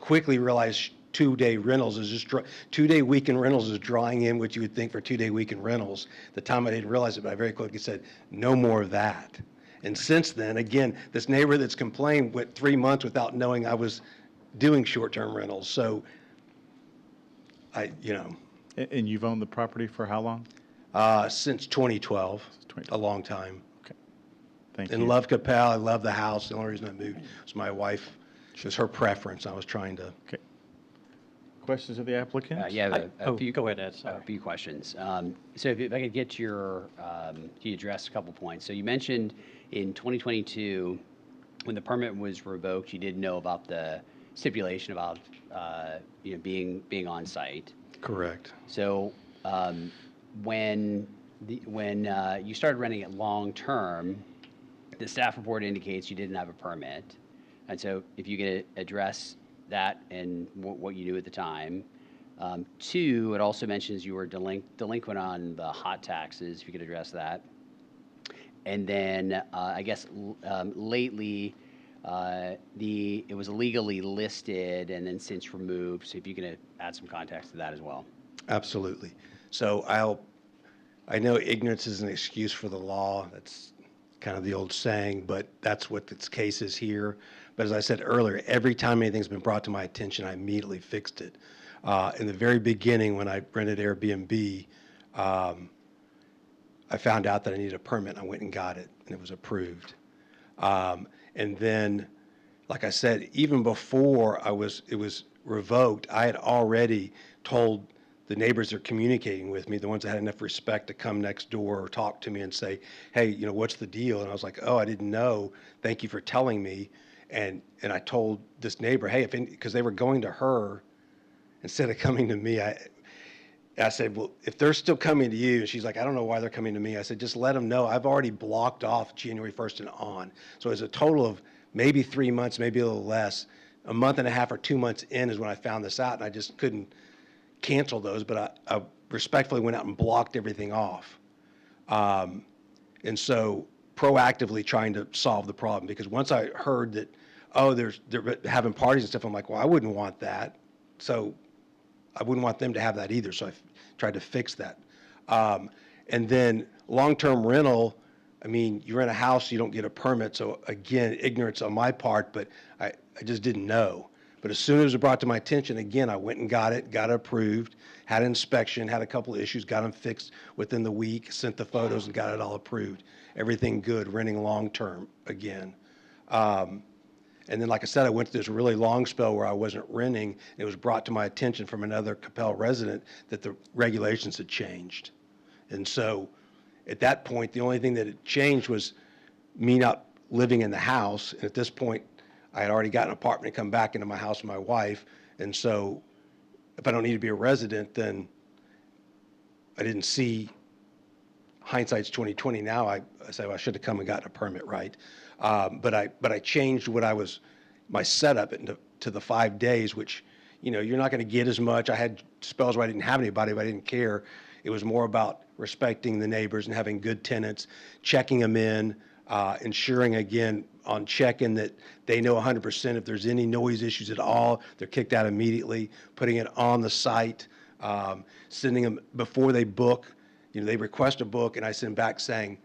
Quickly realized 2-day rentals is just 2-day weekend rentals is drawing in what you would think for 2-day weekend rentals. At the time I didn't realize it, but I very quickly said, no more of that. And since then, again, this neighbor that's complained went 3 months without knowing I was doing short-term rentals. So And you've owned the property for how long? Since 2012, a long time. Okay. Thank And you. love Coppell. I love the house. The only reason I moved was my wife. It was her preference. I was trying to. Okay. Questions of the applicant? Yeah, a few, Go ahead, Ed, sorry. a few questions. So if I could get you address a couple points. So you mentioned in 2022, when the permit was revoked, you didn't know about the stipulation about being on site. Correct. So when you started renting it long term, the staff report indicates you didn't have a permit, and so if you could address that and what you knew at the time. 2, it also mentions you were delinquent on the hot taxes. If you could address that. And then I guess lately it was illegally listed and then since removed. So if you can add some context to that as well. Absolutely. So I know ignorance is an excuse for the law. That's kind of the old saying, but that's what this case is here. But as I said earlier, every time anything's been brought to my attention, I immediately fixed it. In the very beginning, when I rented Airbnb, I found out that I needed a permit. I went and got it, and it was approved. And then, like I said, even before it was revoked, I had already told the neighbors that are communicating with me, the ones that had enough respect to come next door or talk to me and say, hey, what's the deal? And I was like, oh, I didn't know. Thank you for telling me. And I told this neighbor, hey, because they were going to her instead of coming to me. I said, well, if they're still coming to you, and she's like, I don't know why they're coming to me. I said, just let them know. I've already blocked off January 1st and on. So it's a total of maybe 3 months, maybe a little less. A month and a half or 2 months in is when I found this out, and I just couldn't cancel those, but I respectfully went out and blocked everything off. And so proactively trying to solve the problem, because once I heard that, oh, they're having parties and stuff, I'm like, well, I wouldn't want that. So I wouldn't want them to have that either. So I tried to fix that. And then long-term rental, I mean, you rent a house, you don't get a permit. So again, ignorance on my part, but I just didn't know. But as soon as it was brought to my attention, again, I went and got it approved, had an inspection, had a couple of issues, got them fixed within the week, sent the photos and got it all approved. Everything good, renting long-term again. And then, like I said, I went through this really long spell where I wasn't renting. It was brought to my attention from another Coppell resident that the regulations had changed. And so at that point, the only thing that had changed was me not living in the house. And at this point, I had already got an apartment to come back into my house with my wife. And so if I don't need to be a resident, then I didn't see, hindsight's 2020 now, I say, well, I should have come and gotten a permit, right? But I changed my setup to the 5 days, which, you're not going to get as much. I had spells where I didn't have anybody, but I didn't care. It was more about respecting the neighbors and having good tenants, checking them in, ensuring, again, on check-in that they know 100% if there's any noise issues at all, they're kicked out immediately, putting it on the site, sending them before they book. They request a book, and I send back saying,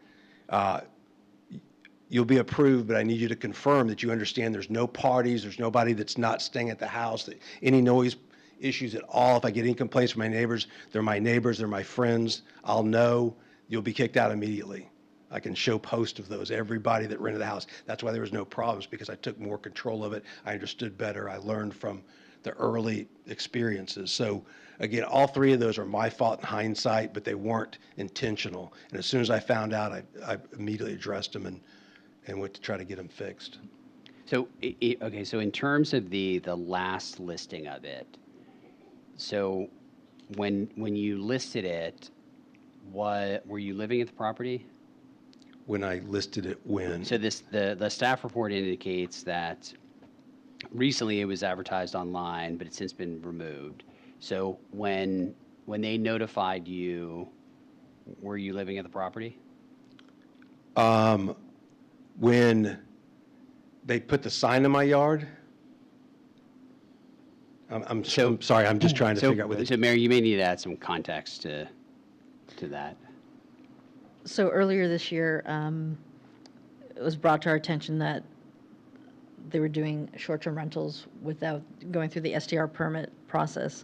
you'll be approved, but I need you to confirm that you understand there's no parties, there's nobody that's not staying at the house, that any noise issues at all. If I get any complaints from my neighbors, they're my friends. I'll know. You'll be kicked out immediately. I can show posts of those, everybody that rented the house. That's why there was no problems, because I took more control of it. I understood better. I learned from the early experiences. So again, all three of those are my fault in hindsight, but they weren't intentional. And as soon as I found out, I immediately addressed them and went to try to get them fixed. So, okay, so in terms of the last listing of it, so when you listed it, were you living at the property? When I listed it, when? So the staff report indicates that recently it was advertised online, but it's since been removed. So when they notified you, were you living at the property? When they put the sign in my yard? I'm sorry, I'm just trying to figure out what So Mary, you may need to add some context to that. So earlier this year, it was brought to our attention that they were doing short-term rentals without going through the STR permit process.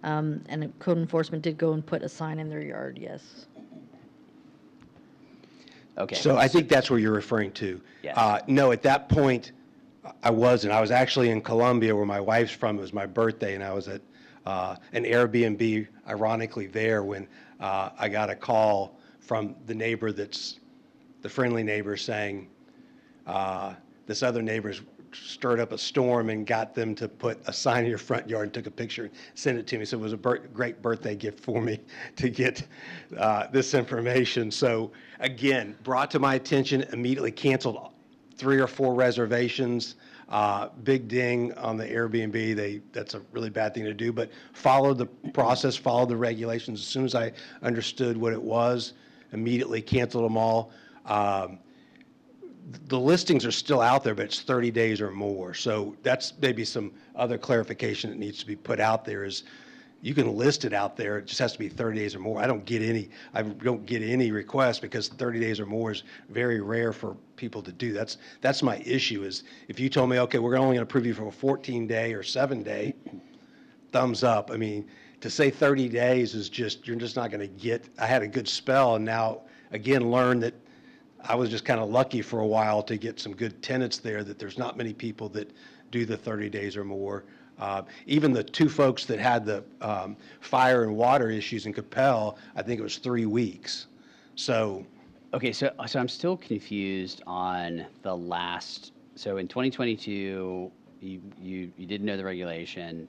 And code enforcement did go and put a sign in their yard, yes. Okay. So I think that's where you're referring to. Yes. No, at that point, I wasn't. I was actually in Columbia, where my wife's from. It was my birthday, and I was at an Airbnb, ironically, there when I got a call from the neighbor that's the friendly neighbor saying this other neighbor's stirred up a storm and got them to put a sign in your front yard and took a picture and sent it to me. So it was a great birthday gift for me to get this information. So again, brought to my attention, immediately canceled 3 or 4 reservations. Big ding on the Airbnb. That's a really bad thing to do, but followed the process, followed the regulations. As soon as I understood what it was, immediately canceled them all. The listings are still out there, but it's 30 days or more. So that's maybe some other clarification that needs to be put out there is you can list it out there. It just has to be 30 days or more. I don't get any requests because 30 days or more is very rare for people to do. That's my issue is if you told me, okay, we're only going to approve you for a 14-day or 7-day, thumbs up. I mean, to say 30 days is just, you're just not going to get, I had a good spell and now again learned that I was just kind of lucky for a while to get some good tenants there, that there's not many people that do the 30 days or more. Even the 2 folks that had the fire and water issues in Coppell, I think it was 3 weeks. So. Okay, so I'm still confused on the last, so in 2022, you didn't know the regulation.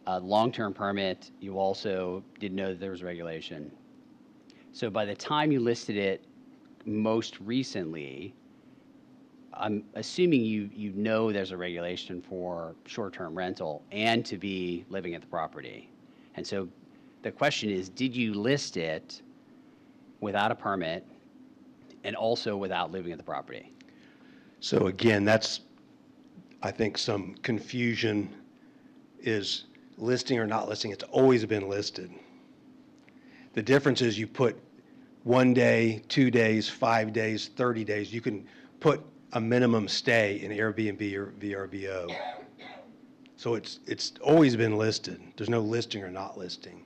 Long-term permit, you also didn't know that there was a regulation. So by the time you listed it most recently, I'm assuming you know there's a regulation for short-term rental and to be living at the property. And so the question is, did you list it without a permit and also without living at the property? So again, that's, I think some confusion is listing or not listing. It's always been listed. The difference is you put 1 day, 2 days, 5 days, 30 days. You can put a minimum stay in Airbnb or VRBO. So it's always been listed. There's no listing or not listing.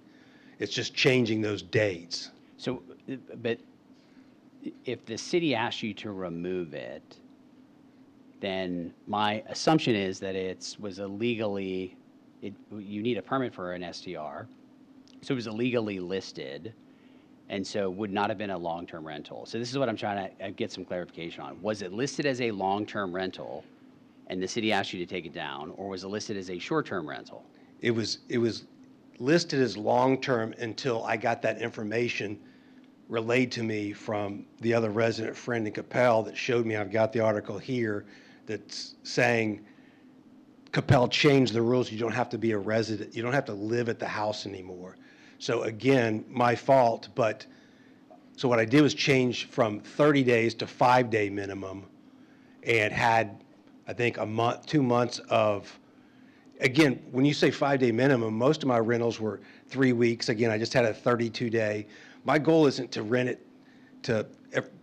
It's just changing those dates. So, but if the city asks you to remove it, then my assumption is that you need a permit for an STR. So it was illegally listed, and so would not have been a long-term rental. So this is what I'm trying to get some clarification on. Was it listed as a long-term rental and the city asked you to take it down, or was it listed as a short-term rental? It was listed as long-term until I got that information relayed to me from the other resident friend in Coppell that showed me, I've got the article here, that's saying Coppell changed the rules. You don't have to be a resident. You don't have to live at the house anymore. So again, my fault, but so what I did was change from 30 days to 5-day minimum and had, I think, a month, 2 months of, again, when you say 5-day minimum, most of my rentals were 3 weeks. Again, I just had a 32-day. My goal isn't to rent it to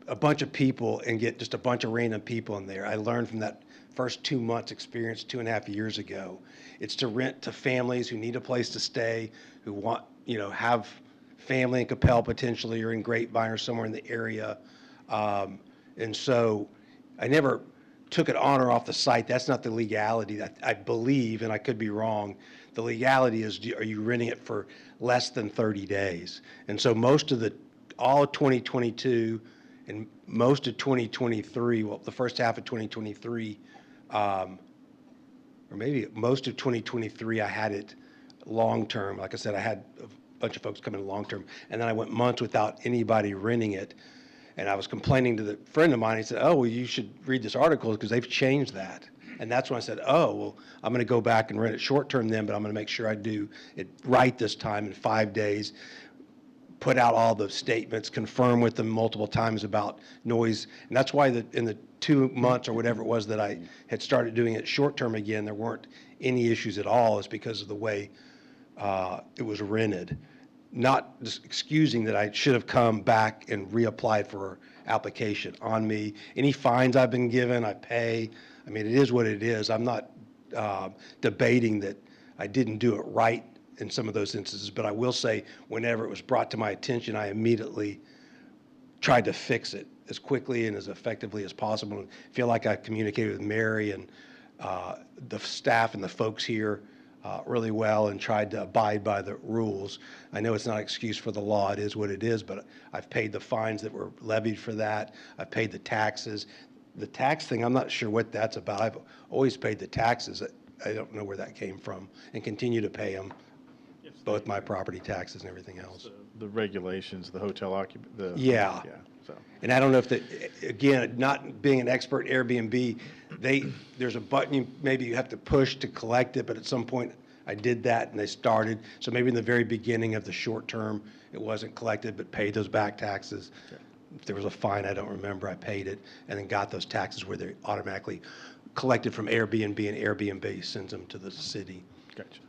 a bunch of people and get just a bunch of random people in there. I learned from that first 2 months experience 2.5 years ago. It's to rent to families who need a place to stay, who want, have family in Coppell potentially, or in Grapevine or somewhere in the area. And so I never took it on or off the site. That's not the legality. I believe, and I could be wrong, the legality is, are you renting it for less than 30 days? And so all of 2022 and most of 2023, well, the first half of 2023, or maybe most of 2023, I had it long-term. Like I said, I had a bunch of folks come in long-term, and then I went months without anybody renting it. And I was complaining to the friend of mine. He said, "Oh, well, you should read this article because they've changed that." And that's when I said, "Oh, well, I'm going to go back and rent it short-term then, but I'm going to make sure I do it right this time in 5 days." Put out all the statements, confirm with them multiple times about noise. And that's why in the 2 months or whatever it was that I had started doing it short-term again, there weren't any issues at all. It's because of the way it was rented. Not just excusing that I should have come back and reapplied for application on me. Any fines I've been given, I pay. I mean, it is what it is. I'm not debating that I didn't do it right in some of those instances, but I will say whenever it was brought to my attention, I immediately tried to fix it as quickly and as effectively as possible, and feel like I communicated with Mary and the staff and the folks here really well, and tried to abide by the rules. I know it's not an excuse for the law. It is what it is, but I've paid the fines that were levied for that. I've paid the taxes. The tax thing, I'm not sure what that's about. I've always paid the taxes. I don't know where that came from, and continue to pay them, both my property taxes and everything else. The regulations, the hotel occupant, Yeah. So. And I don't know if again, not being an expert in Airbnb, there's a button maybe you have to push to collect it, but at some point I did that and they started. So maybe in the very beginning of the short term, it wasn't collected, but paid those back taxes. Okay. If there was a fine, I don't remember, I paid it, and then got those taxes where they're automatically collected from Airbnb, and Airbnb sends them to the city. Gotcha.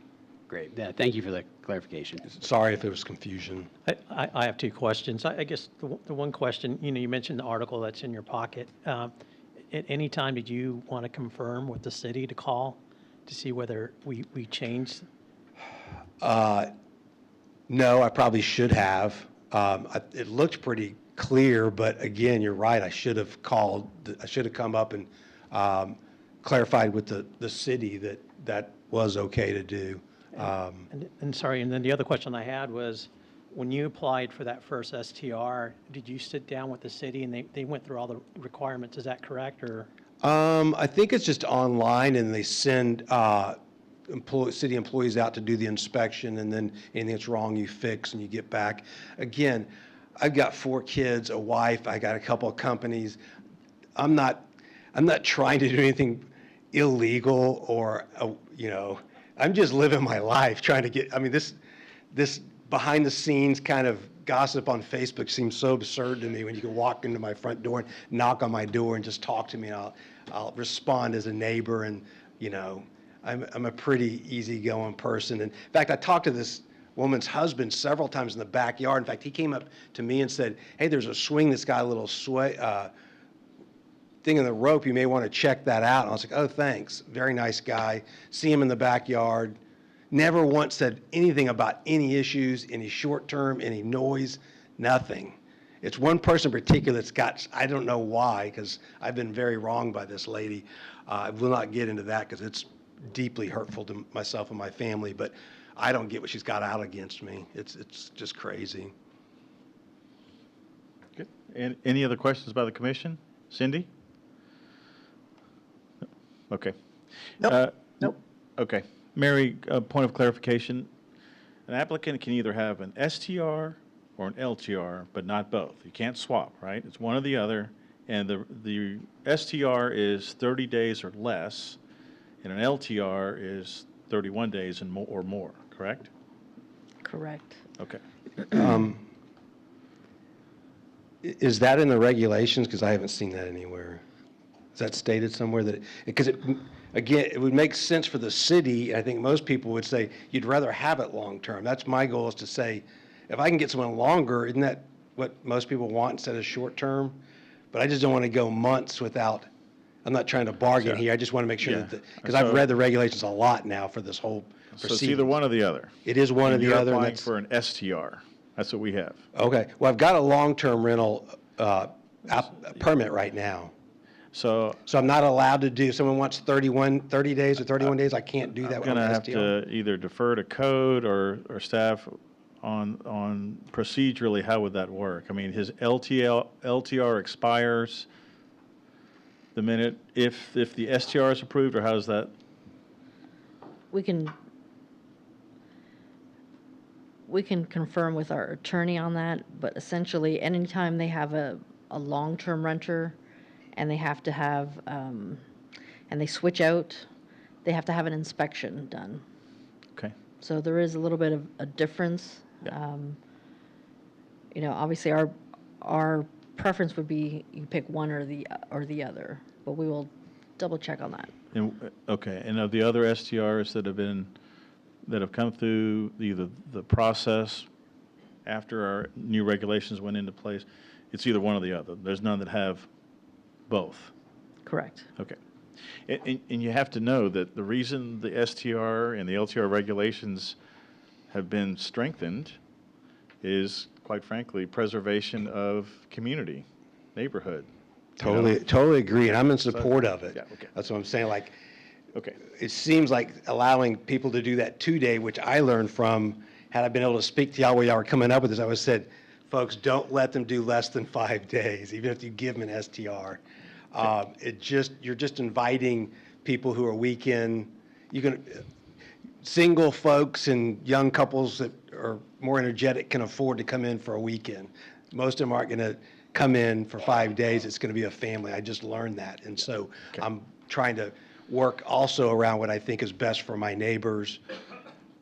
Great. Yeah, thank you for the clarification. Sorry if it was confusion. I have two questions. I guess the one question, you mentioned the article that's in your pocket. At any time, did you want to confirm with the city to call to see whether we changed? No, I probably should have. It looked pretty clear, but again, you're right. I should have called. I should have come up and clarified with the city that was okay to do. And sorry, and then the other question I had was, when you applied for that first STR, did you sit down with the city and they went through all the requirements? Is that correct, or? I think it's just online, and they send city employees out to do the inspection, and then anything that's wrong you fix and you get back. Again, I've got 4 kids, a wife, I got a couple of companies. I'm not trying to do anything illegal or I'm just living my life trying to get. I mean, this behind the scenes kind of gossip on Facebook seems so absurd to me, when you can walk into my front door and knock on my door and just talk to me, and I'll respond as a neighbor, and I'm a pretty easygoing person. And in fact, I talked to this woman's husband several times in the backyard. In fact, he came up to me and said, "Hey, there's a swing that's got a little thing in the rope. You may want to check that out." And I was like, "Oh, thanks." Very nice guy. See him in the backyard. Never once said anything about any issues, any short term, any noise, nothing. It's one person in particular that's got, I don't know why, because I've been very wronged by this lady. I will not get into that because it's deeply hurtful to myself and my family, but I don't get what she's got out against me. It's just crazy. Good. And any other questions by the commission? Cindy? Okay. Nope. Nope. Okay. Mary, a point of clarification. An applicant can either have an STR or an LTR, but not both. You can't swap, right? It's one or the other. And the STR is 30 days or less, and an LTR is 31 days and more, or more, correct? Correct. Okay. Is that in the regulations? Because I haven't seen that anywhere. Is that stated somewhere? Because again, it would make sense for the city. I think most people would say you'd rather have it long-term. That's my goal, is to say, if I can get someone longer, isn't that what most people want instead of short-term? But I just don't want to go months without I'm not trying to bargain Sure. here, I just want to make sure Yeah. that, because I've So- read the regulations a lot now for this whole So proceeding. it's either one or the other. It is one or And the you're other. and applying that's- for an STR. That's what we have. Okay, well, I've got a long-term rental permit right now. So So I'm not allowed to do, if someone wants 30 days or 31 days, I can't do that I'm with going to an have STR. to either defer to code or staff on procedurally, how would that work? I mean, his LTR expires the minute, if the STR is approved, or how's that? We can confirm with our attorney on that, but essentially, anytime they have a long-term renter and they have to have, and they switch out, they have to have an inspection done. Okay. So there is a little bit of a difference. You know, obviously, our preference would be you pick one or the other, but we will double check on that. And, okay, and of the other STRs that have come through either the process after our new regulations went into place, it's either one or the other. There's none that have both. Correct. Okay. And you have to know that the reason the STR and the LTR regulations have been strengthened is, quite frankly, preservation of community, neighborhood. you know? Totally agree, and I'm in support of it. Yeah, okay. That's what I'm saying, like, Okay. it seems like allowing people to do that 2-day, which I learned from, had I been able to speak to y'all while y'all were coming up with this, I would have said, folks, don't let them do less than 5 days, even if you give them an STR. You're just inviting people who are weekend, single folks and young couples that are more energetic can afford to come in for a weekend. Most of them aren't going to come in for 5 days. It's going to be a family. I just learned that. And so I'm trying to work also around what I think is best for my neighbors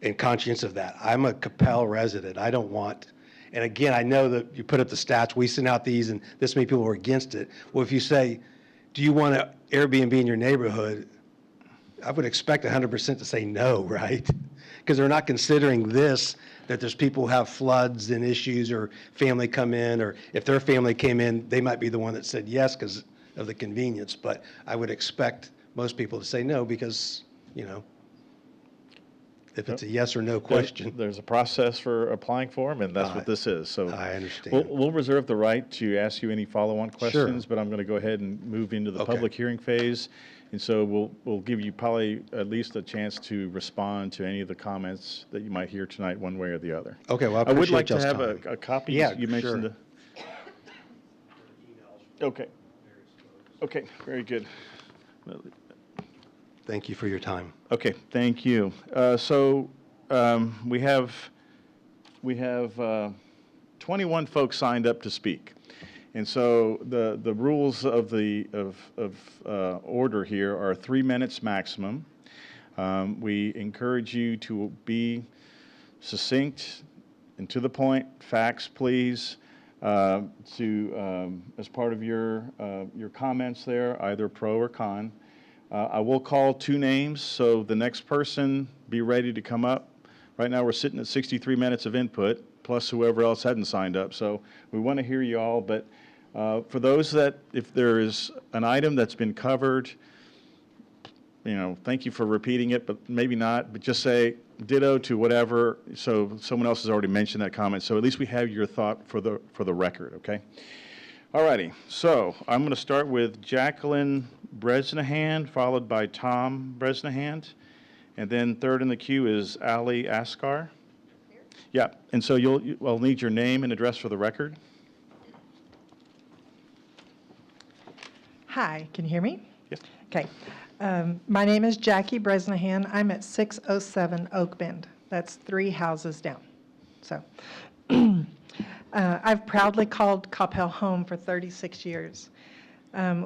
and conscious of that. I'm a Coppell resident. I don't want, and again, I know that you put up the stats, we sent out these and this many people were against it. Well, if you say, do you want an Airbnb in your neighborhood? I would expect 100% to say no, right? Because they're not considering this, that there's people who have floods and issues or family come in, or if their family came in, they might be the one that said yes because of the convenience. But I would expect most people to say no because, if it's a yes or no question. There's a process for applying for them, and that's what this is. So I understand. we'll reserve the right to ask you any follow-on questions, but I'm going to go ahead and move into the public hearing phase. And so we'll give you probably at least a chance to respond to any of the comments that you might hear tonight, one way or the other. Okay, well, I would like appreciate to have y'all's time. a copy. Yeah, You mentioned sure. Okay. Okay, very good. Thank you for your time. Okay, thank you. We have 21 folks signed up to speak. And so the rules of the order here are 3 minutes maximum. We encourage you to be succinct and to the point. Facts, please. As part of your comments there, either pro or con. I will call 2 names, so the next person be ready to come up. Right now, we're sitting at 63 minutes of input, plus whoever else hadn't signed up. So we want to hear you all, but for those that, if there is an item that's been covered, thank you for repeating it, but maybe not, but just say ditto to whatever, so someone else has already mentioned that comment, so at least we have your thought for the record, okay? All righty, so I'm going to start with Jacqueline Bresnahan, followed by Tom Bresnahan, and then third in the queue is Ali Askar. Yeah, and so I'll need your name and address for the record. Hi, can you hear me? Yes. Okay. My name is Jackie Bresnahan. I'm at 607 Oak Bend. That's 3 houses down. So I've proudly called Coppell home for 36 years.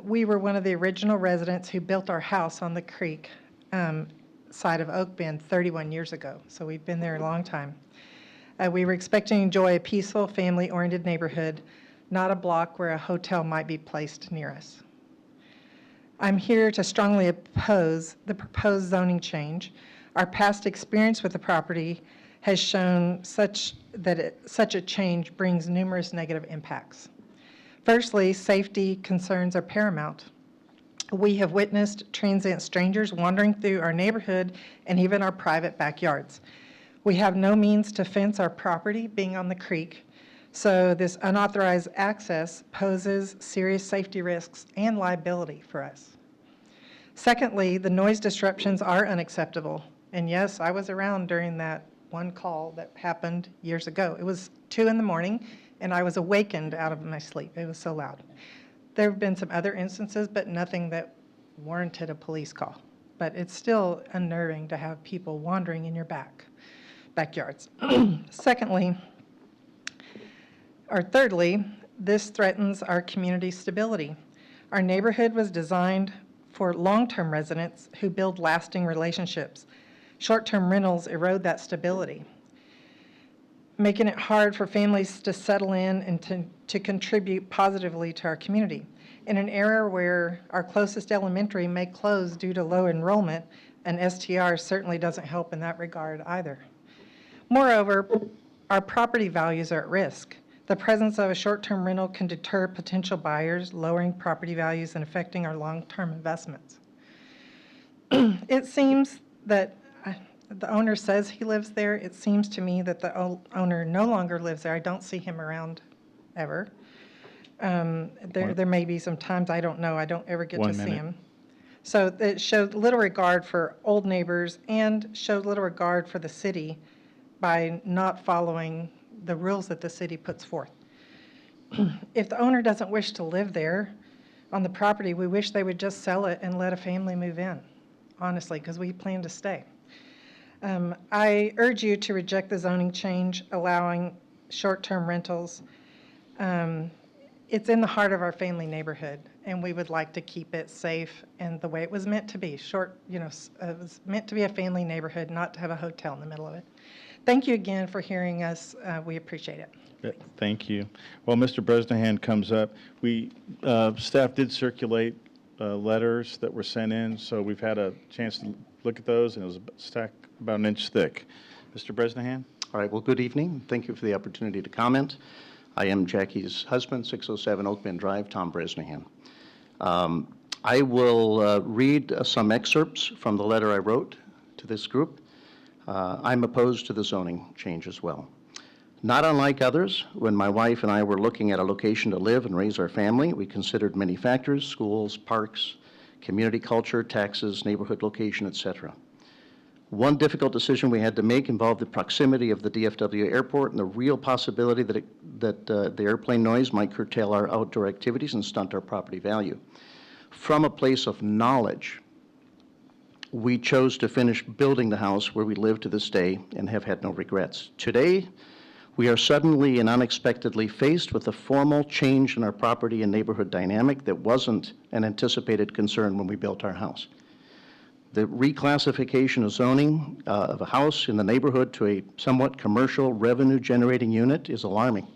We were one of the original residents who built our house on the creek side of Oak Bend 31 years ago. So we've been there a long time. We were expecting to enjoy a peaceful, family-oriented neighborhood, not a block where a hotel might be placed near us. I'm here to strongly oppose the proposed zoning change. Our past experience with the property has shown such a change brings numerous negative impacts. Firstly, safety concerns are paramount. We have witnessed transient strangers wandering through our neighborhood and even our private backyards. We have no means to fence our property, being on the creek, so this unauthorized access poses serious safety risks and liability for us. Secondly, the noise disruptions are unacceptable. And yes, I was around during that one call that happened years ago. It was 2 a.m, and I was awakened out of my sleep. It was so loud. There have been some other instances, but nothing that warranted a police call. But it's still unnerving to have people wandering in your backyards. Thirdly, this threatens our community stability. Our neighborhood was designed for long-term residents who build lasting relationships. Short-term rentals erode that stability, making it hard for families to settle in and to contribute positively to our community. In an era where our closest elementary may close due to low enrollment, an STR certainly doesn't help in that regard either. Moreover, our property values are at risk. The presence of a short-term rental can deter potential buyers, lowering property values and affecting our long-term investments. It seems that the owner says he lives there. It seems to me that the owner no longer lives there. I don't see him around ever. There may be some times, I don't know, I don't ever get to see him. So it showed little regard for old neighbors and showed little regard for the city by not following the rules that the city puts forth. If the owner doesn't wish to live there on the property, we wish they would just sell it and let a family move in, honestly, because we plan to stay. I urge you to reject the zoning change allowing short-term rentals. It's in the heart of our family neighborhood, and we would like to keep it safe and the way it was meant to be. It was meant to be a family neighborhood, not to have a hotel in the middle of it. Thank you again for hearing us. We appreciate it. Thank you. Well, Mr. Bresnahan comes up. Staff did circulate letters that were sent in, so we've had a chance to look at those, and it was a stack about an inch thick. Mr. Bresnahan? All right, well, good evening. Thank you for the opportunity to comment. I am Jackie's husband, 607 Oak Bend Drive, Tom Bresnahan. I will read some excerpts from the letter I wrote to this group. I'm opposed to the zoning change as well. Not unlike others, when my wife and I were looking at a location to live and raise our family, we considered many factors: schools, parks, community culture, taxes, neighborhood location, etc. One difficult decision we had to make involved the proximity of the DFW airport and the real possibility that the airplane noise might curtail our outdoor activities and stunt our property value. From a place of knowledge, we chose to finish building the house where we live to this day and have had no regrets. Today, we are suddenly and unexpectedly faced with a formal change in our property and neighborhood dynamic that wasn't an anticipated concern when we built our house. The reclassification of zoning of a house in the neighborhood to a somewhat commercial revenue-generating unit is alarming.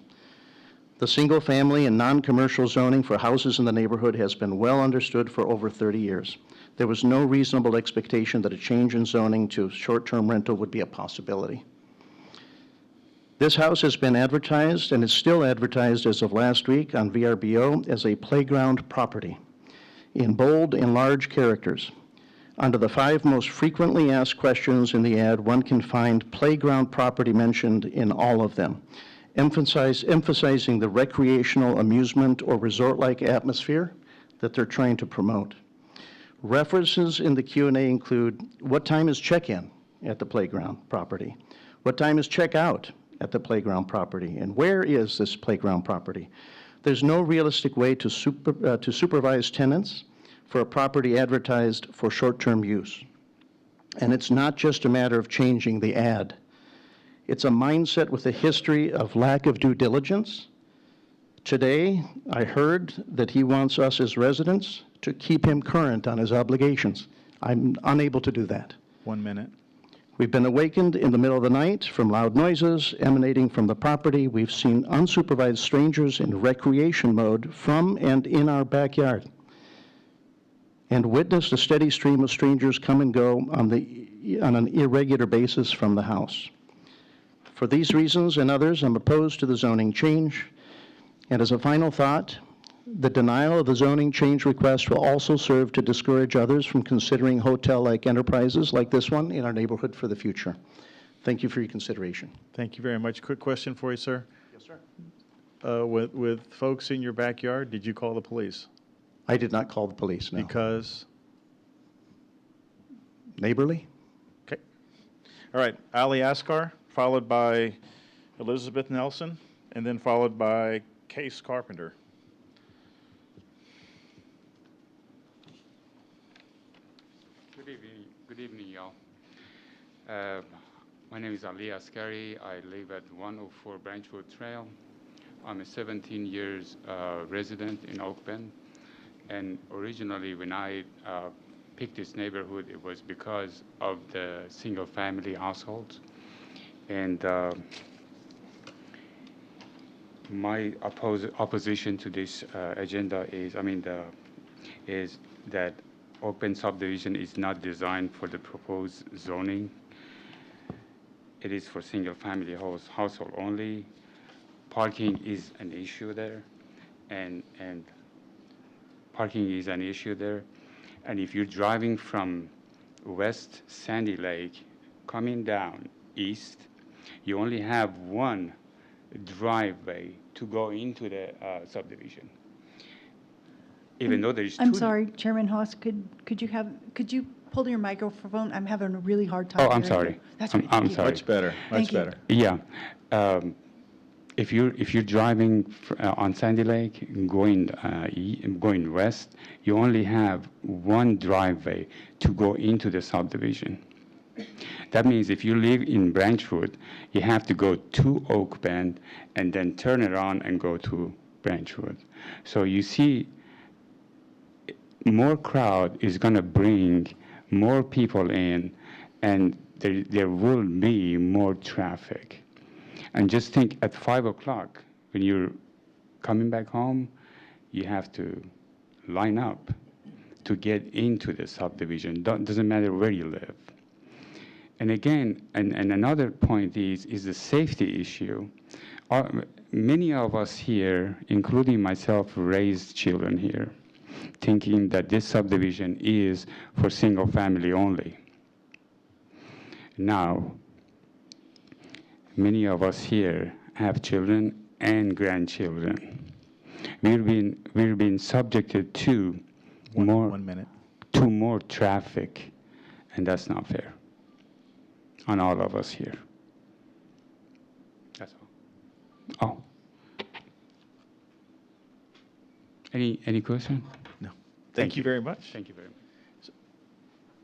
The single-family and non-commercial zoning for houses in the neighborhood has been well understood for over 30 years. There was no reasonable expectation that a change in zoning to short-term rental would be a possibility. This house has been advertised and is still advertised as of last week on VRBO as a playground property in bold and large characters. Under the 5 most frequently asked questions in the ad, one can find playground property mentioned in all of them, emphasizing the recreational, amusement, or resort-like atmosphere that they're trying to promote. References in the Q&A include: what time is check-in at the playground property? What time is check-out at the playground property? And where is this playground property? There's no realistic way to supervise tenants for a property advertised for short-term use. And it's not just a matter of changing the ad. It's a mindset with a history of lack of due diligence. Today, I heard that he wants us as residents to keep him current on his obligations. I'm unable to do that. 1 minute. We've been awakened in the middle of the night from loud noises emanating from the property. We've seen unsupervised strangers in recreation mode from and in our backyard, and witnessed a steady stream of strangers come and go on an irregular basis from the house. For these reasons and others, I'm opposed to the zoning change. And as a final thought, The denial of the zoning change request will also serve to discourage others from considering hotel-like enterprises like this one in our neighborhood for the future. Thank you for your consideration. Thank you very much. Quick question for you, sir. Yes, sir. With folks in your backyard, did you call the police? I did not call the police, no. Because? Neighborly? Okay. All right, Ali Askar, followed by Elizabeth Nelson, and then followed by Case Carpenter. Good evening, y'all. My name is Ali Askari. I live at 104 Branchwood Trail. I'm a 17 years resident in Oak Bend. And originally, when I picked this neighborhood, it was because of the single-family households. And my opposition to this agenda is, is that open subdivision is not designed for the proposed zoning. It is for single-family household only. Parking is an issue there, and parking is an issue there. And if you're driving from West Sandy Lake, coming down east, you only have one driveway to go into the subdivision. Even though there is two. I'm sorry, Chairman Haas, could you pull your microphone? I'm having a really hard time. Oh, I'm hearing sorry. you. That's right. I'm Thank you. sorry. Much better, much Thank you. better. Yeah. If you're driving on Sandy Lake, going west, you only have one driveway to go into the subdivision. That means if you live in Branchwood, you have to go to Oak Bend and then turn around and go to Branchwood. So you see, more crowd is going to bring more people in, and there will be more traffic. And just think, at 5 o'clock, when you're coming back home, you have to line up to get into the subdivision. Doesn't matter where you live. And again, and another point is the safety issue. Many of us here, including myself, raised children here, thinking that this subdivision is for single family only. Now, many of us here have children and grandchildren. We've been subjected to more traffic, and that's not fair on all of us here. That's all. Oh. Any question? No. Thank you very much. Thank you very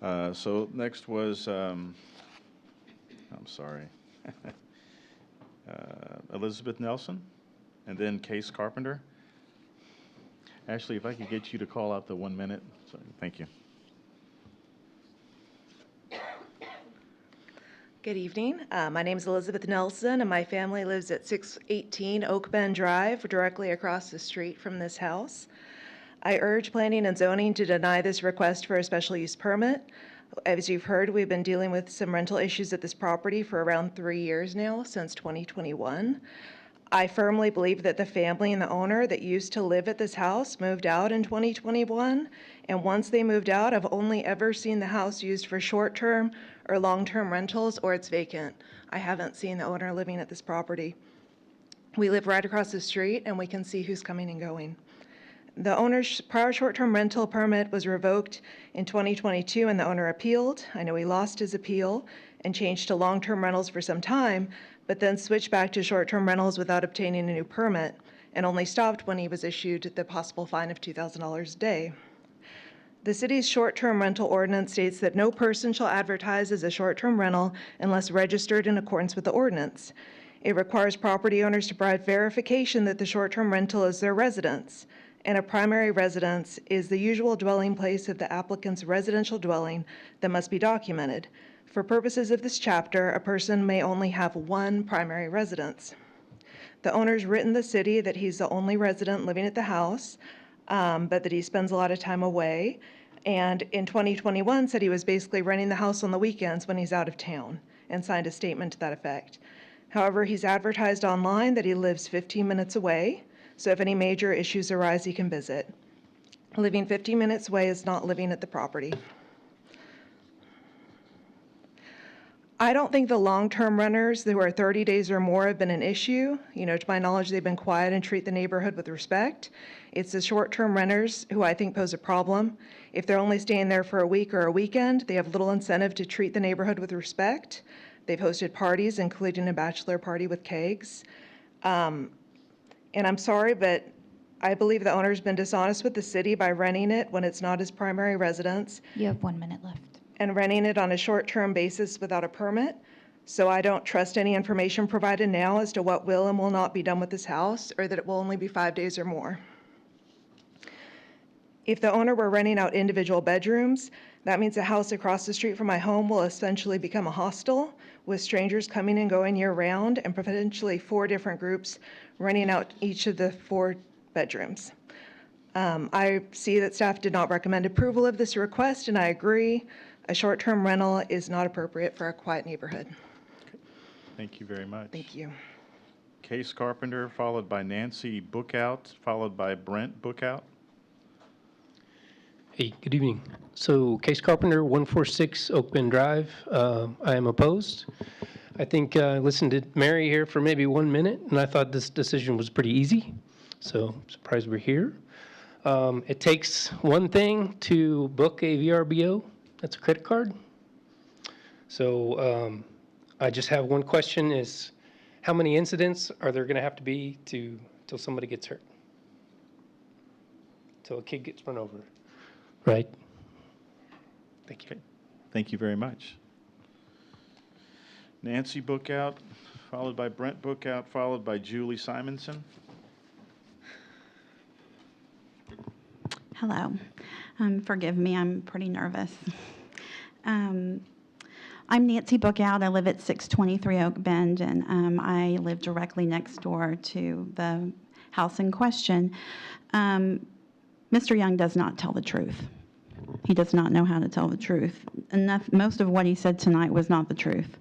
much. So next was, I'm sorry, Elizabeth Nelson, and then Case Carpenter. Ashley, if I could get you to call out the 1 minute. Sorry, thank you. Good evening. My name is Elizabeth Nelson, and my family lives at 618 Oak Bend Drive, directly across the street from this house. I urge Planning and Zoning to deny this request for a special use permit. As you've heard, we've been dealing with some rental issues at this property for around 3 years now, since 2021. I firmly believe that the family and the owner that used to live at this house moved out in 2021, and once they moved out, I've only ever seen the house used for short-term or long-term rentals, or it's vacant. I haven't seen the owner living at this property. We live right across the street, and we can see who's coming and going. The owner's prior short-term rental permit was revoked in 2022, and the owner appealed. I know he lost his appeal and changed to long-term rentals for some time, but then switched back to short-term rentals without obtaining a new permit, and only stopped when he was issued the possible fine of $2,000 a day. The city's short-term rental ordinance states that no person shall advertise as a short-term rental unless registered in accordance with the ordinance. It requires property owners to provide verification that the short-term rental is their residence, and a primary residence is the usual dwelling place of the applicant's residential dwelling that must be documented. For purposes of this chapter, a person may only have one primary residence. The owner's written the city that he's the only resident living at the house, but that he spends a lot of time away. And in 2021 said he was basically renting the house on the weekends when he's out of town, and signed a statement to that effect. However, he's advertised online that he lives 15 minutes away, so if any major issues arise, he can visit. Living 50 minutes away is not living at the property. I don't think the long-term renters who are 30 days or more have been an issue. To my knowledge, they've been quiet and treat the neighborhood with respect. It's the short-term renters who I think pose a problem. If they're only staying there for a week or a weekend, they have little incentive to treat the neighborhood with respect. They've hosted parties, including a bachelor party with kegs. And I'm sorry, but I believe the owner's been dishonest with the city by renting it when it's not his primary residence. You have 1 minute left. And renting it on a short-term basis without a permit. So I don't trust any information provided now as to what will and will not be done with this house, or that it will only be 5 days or more. If the owner were renting out individual bedrooms, that means the house across the street from my home will essentially become a hostel, with strangers coming and going year-round, and potentially 4 different groups renting out each of the 4 bedrooms. I see that staff did not recommend approval of this request, and I agree. A short-term rental is not appropriate for a quiet neighborhood. Thank you very much. Thank you. Case Carpenter, followed by Nancy Bookout, followed by Brent Bookout. Hey, good evening. So Case Carpenter, 146 Oak Bend Drive. I am opposed. I think I listened to Mary here for maybe 1 minute, and I thought this decision was pretty easy. So I'm surprised we're here. It takes one thing to book a VRBO. That's a credit card. So I just have one question is, how many incidents are there going to have to be till somebody gets hurt? Till a kid gets run over, right? Thank you. Thank you very much. Nancy Bookout, followed by Brent Bookout, followed by Julie Simonson. Hello. Forgive me, I'm pretty nervous. I'm Nancy Bookout. I live at 623 Oak Bend, and I live directly next door to the house in question. Mr. Young does not tell the truth. He does not know how to tell the truth. Most of what he said tonight was not the truth.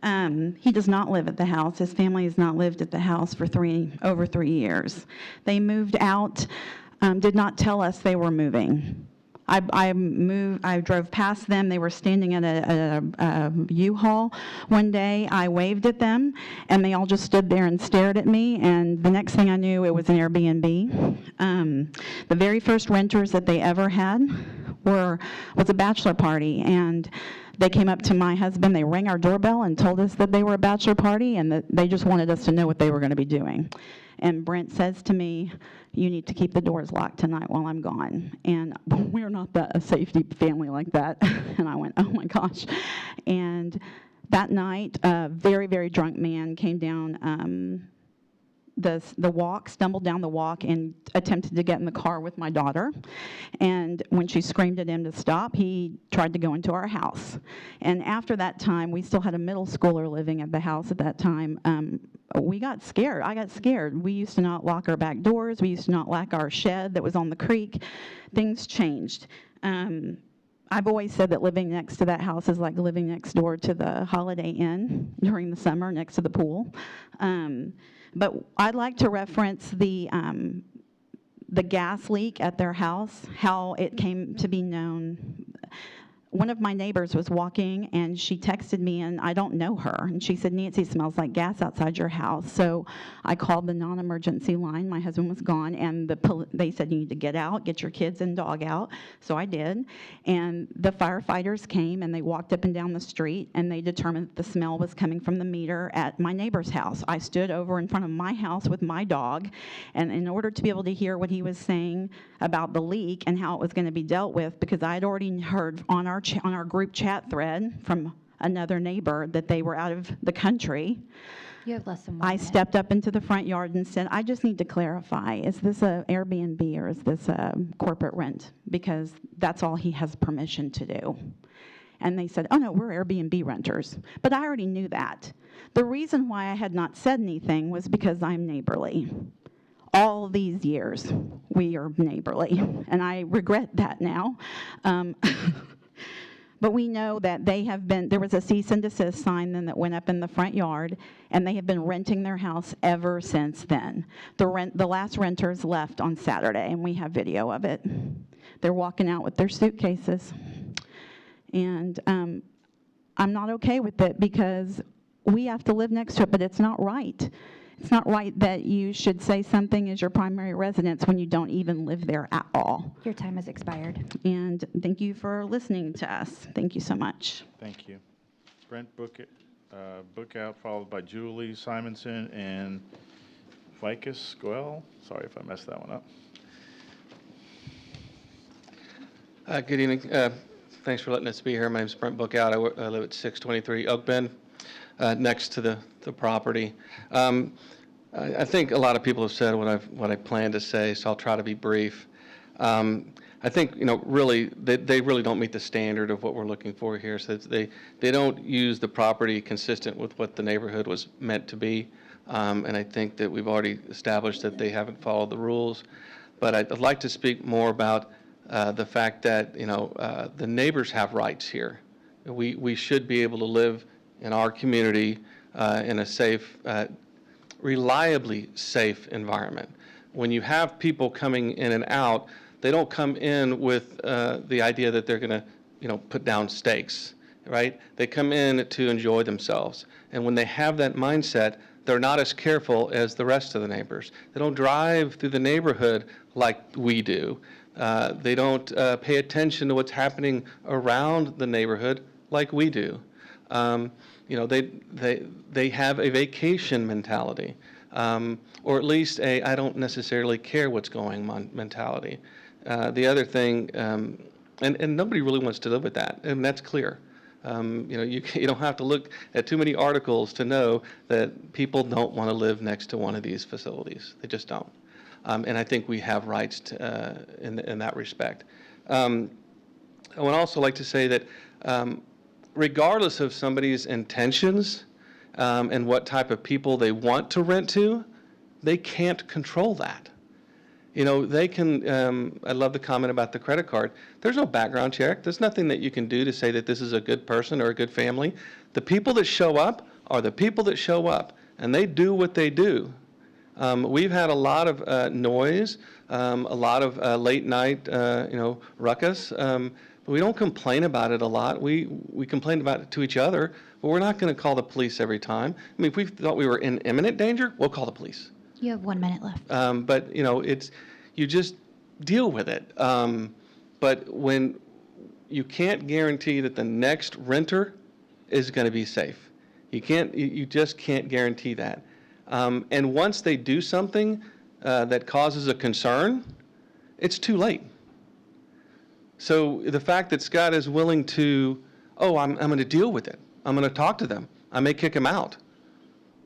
He does not live at the house. His family has not lived at the house for over 3 years. They moved out, did not tell us they were moving. I drove past them. They were standing at a U-Haul one day. I waved at them, and they all just stood there and stared at me, and the next thing I knew, it was an Airbnb. The very first renters that they ever had was a bachelor party, and they came up to my husband. They rang our doorbell and told us that they were a bachelor party, and that they just wanted us to know what they were going to be doing. And Brent says to me, "You need to keep the doors locked tonight while I'm gone." And we're not a safety family like that. And I went, oh my gosh. And that night, a very, very drunk man came down the walk, stumbled down the walk, and attempted to get in the car with my daughter. And when she screamed at him to stop, he tried to go into our house. And after that time, we still had a middle schooler living at the house at that time. We got scared. I got scared. We used to not lock our back doors. We used to not lock our shed that was on the creek. Things changed. I've always said that living next to that house is like living next door to the Holiday Inn during the summer next to the pool. But I'd like to reference the gas leak at their house, how it came to be known. One of my neighbors was walking, and she texted me, and I don't know her. And she said, "Nancy, it smells like gas outside your house." So I called the non-emergency line. My husband was gone, and they said, "You need to get out, get your kids and dog out." So I did. And the firefighters came, and they walked up and down the street, and they determined that the smell was coming from the meter at my neighbor's house. I stood over in front of my house with my dog, and in order to be able to hear what he was saying about the leak and how it was going to be dealt with, because I had already heard on our group chat thread from another neighbor that they were out of the country. You have less than 1 minute. I stepped up into the front yard and said, "I just need to clarify, is this a Airbnb or is this a corporate rent? Because that's all he has permission to do." And they said, "Oh no, we're Airbnb renters." But I already knew that. The reason why I had not said anything was because I'm neighborly. All these years, we are neighborly, and I regret that now. But we know that they have been, there was a cease and desist sign then that went up in the front yard, and they have been renting their house ever since then. The last renters left on Saturday, and we have video of it. They're walking out with their suitcases. And I'm not okay with it because we have to live next to it, but it's not right. It's not right that you should say something is your primary residence when you don't even live there at all. Your time has expired. And thank you for listening to us. Thank you so much. Thank you. Brent Bookout, followed by Julie Simonson and Vicus Goel. Sorry if I messed that one up. Good evening. Thanks for letting us be here. My name is Brent Bookout. I live at 623 Oak Bend, next to the property. I think a lot of people have said what I plan to say, so I'll try to be brief. I think, really, they really don't meet the standard of what we're looking for here. So they don't use the property consistent with what the neighborhood was meant to be. And I think that we've already established that they haven't followed the rules. But I'd like to speak more about the fact that, the neighbors have rights here. We should be able to live in our community in a safe, reliably safe environment. When you have people coming in and out, they don't come in with the idea that they're going to, put down stakes, right? They come in to enjoy themselves. And when they have that mindset, they're not as careful as the rest of the neighbors. They don't drive through the neighborhood like we do. They don't pay attention to what's happening around the neighborhood like we do. They have a vacation mentality, or at least a I don't necessarily care what's going on mentality. The other thing, and nobody really wants to live with that, and that's clear. You don't have to look at too many articles to know that people don't want to live next to one of these facilities. They just don't. And I think we have rights in that respect. I would also like to say that regardless of somebody's intentions and what type of people they want to rent to, they can't control that. They can, I love the comment about the credit card. There's no background check. There's nothing that you can do to say that this is a good person or a good family. The people that show up are the people that show up, and they do what they do. We've had a lot of noise, a lot of late night, ruckus. But we don't complain about it a lot. We complain about it to each other, but we're not going to call the police every time. I mean, if we thought we were in imminent danger, we'll call the police. You have 1 minute left. But you just deal with it. But when you can't guarantee that the next renter is going to be safe, you just can't guarantee that. And once they do something that causes a concern, it's too late. So the fact that Scott is willing to, I'm going to deal with it. I'm going to talk to them. I may kick them out.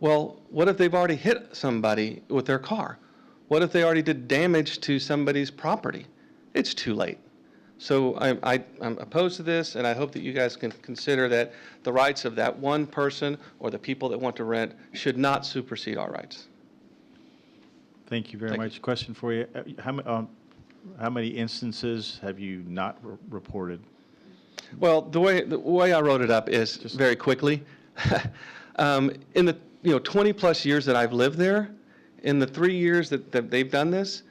Well, what if they've already hit somebody with their car? What if they already did damage to somebody's property? It's too late. So I'm opposed to this, and I hope that you guys can consider that the rights of that one person or the people that want to rent should not supersede our rights. Thank you very much. Question for you. How many instances have you not reported? Well, the way I wrote it up is just very quickly. In the 20 plus years that I've lived there, in the 3 years that they've done this,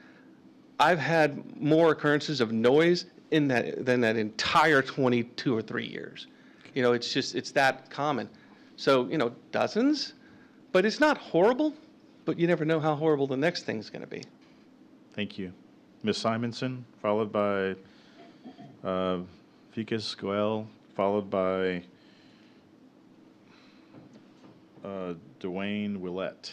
I've had more occurrences of noise than that entire 22 or 3 years. It's that common. So, dozens, but it's not horrible, but you never know how horrible the next thing's going to be. Thank you. Ms. Simonson, followed by Vicus Goel, followed by Dwayne Willett.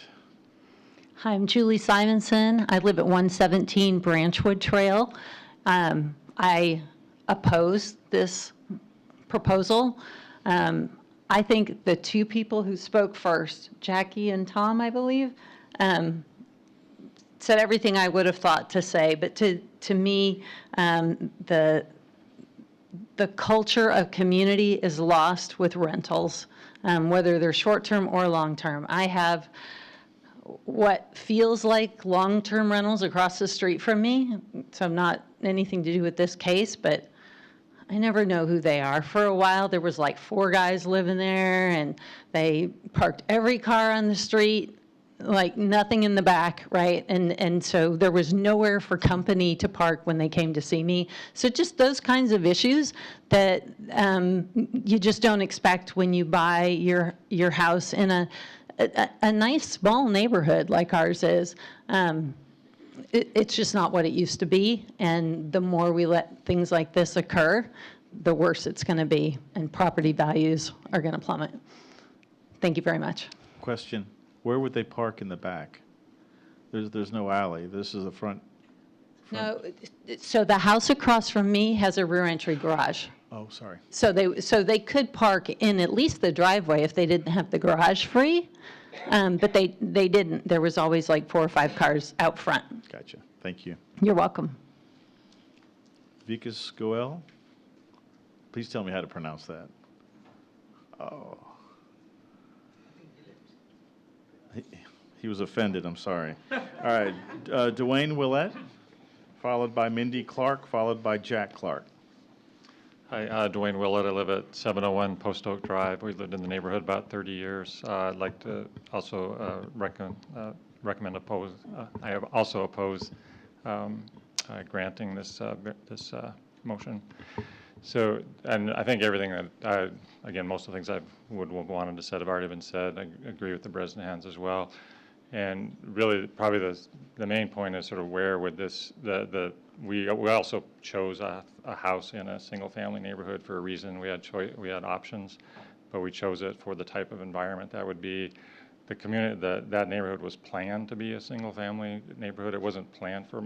Hi, I'm Julie Simonson. I live at 117 Branchwood Trail. I oppose this proposal. I think the two people who spoke first, Jackie and Tom, I believe, said everything I would have thought to say. But to me, the culture of community is lost with rentals, whether they're short-term or long-term. I have what feels like long-term rentals across the street from me, so not anything to do with this case, but I never know who they are. For a while, there was like 4 guys living there, and they parked every car on the street, like nothing in the back, right? And so there was nowhere for company to park when they came to see me. So just those kinds of issues that you just don't expect when you buy your house in a nice small neighborhood like ours is. It's just not what it used to be, and the more we let things like this occur, the worse it's going to be, and property values are going to plummet. Thank you very much. Question, where would they park in the back? There's no alley. This is the front. No, so the house across from me has a rear entry garage. Oh, sorry. So they could park in at least the driveway if they didn't have the garage free, but they didn't. There was always like 4 or 5 cars out front. Gotcha. Thank you. You're welcome. Vikas Goel? Please tell me how to pronounce that. Oh. He was offended, I'm sorry. All right, Dwayne Willett, followed by Mindy Clark, followed by Jack Clark. Hi, Dwayne Willett. I live at 701 Post Oak Drive. We've lived in the neighborhood about 30 years. I'd like to also recommend oppose. I have also opposed granting this motion. So, and I think everything that, again, most of the things I would wanted to said have already been said. I agree with the Bresnahans as well. And really, probably the main point is sort of where would this, we also chose a house in a single-family neighborhood for a reason. We had options, but we chose it for the type of environment that would be. The community, that neighborhood was planned to be a single-family neighborhood. It wasn't planned for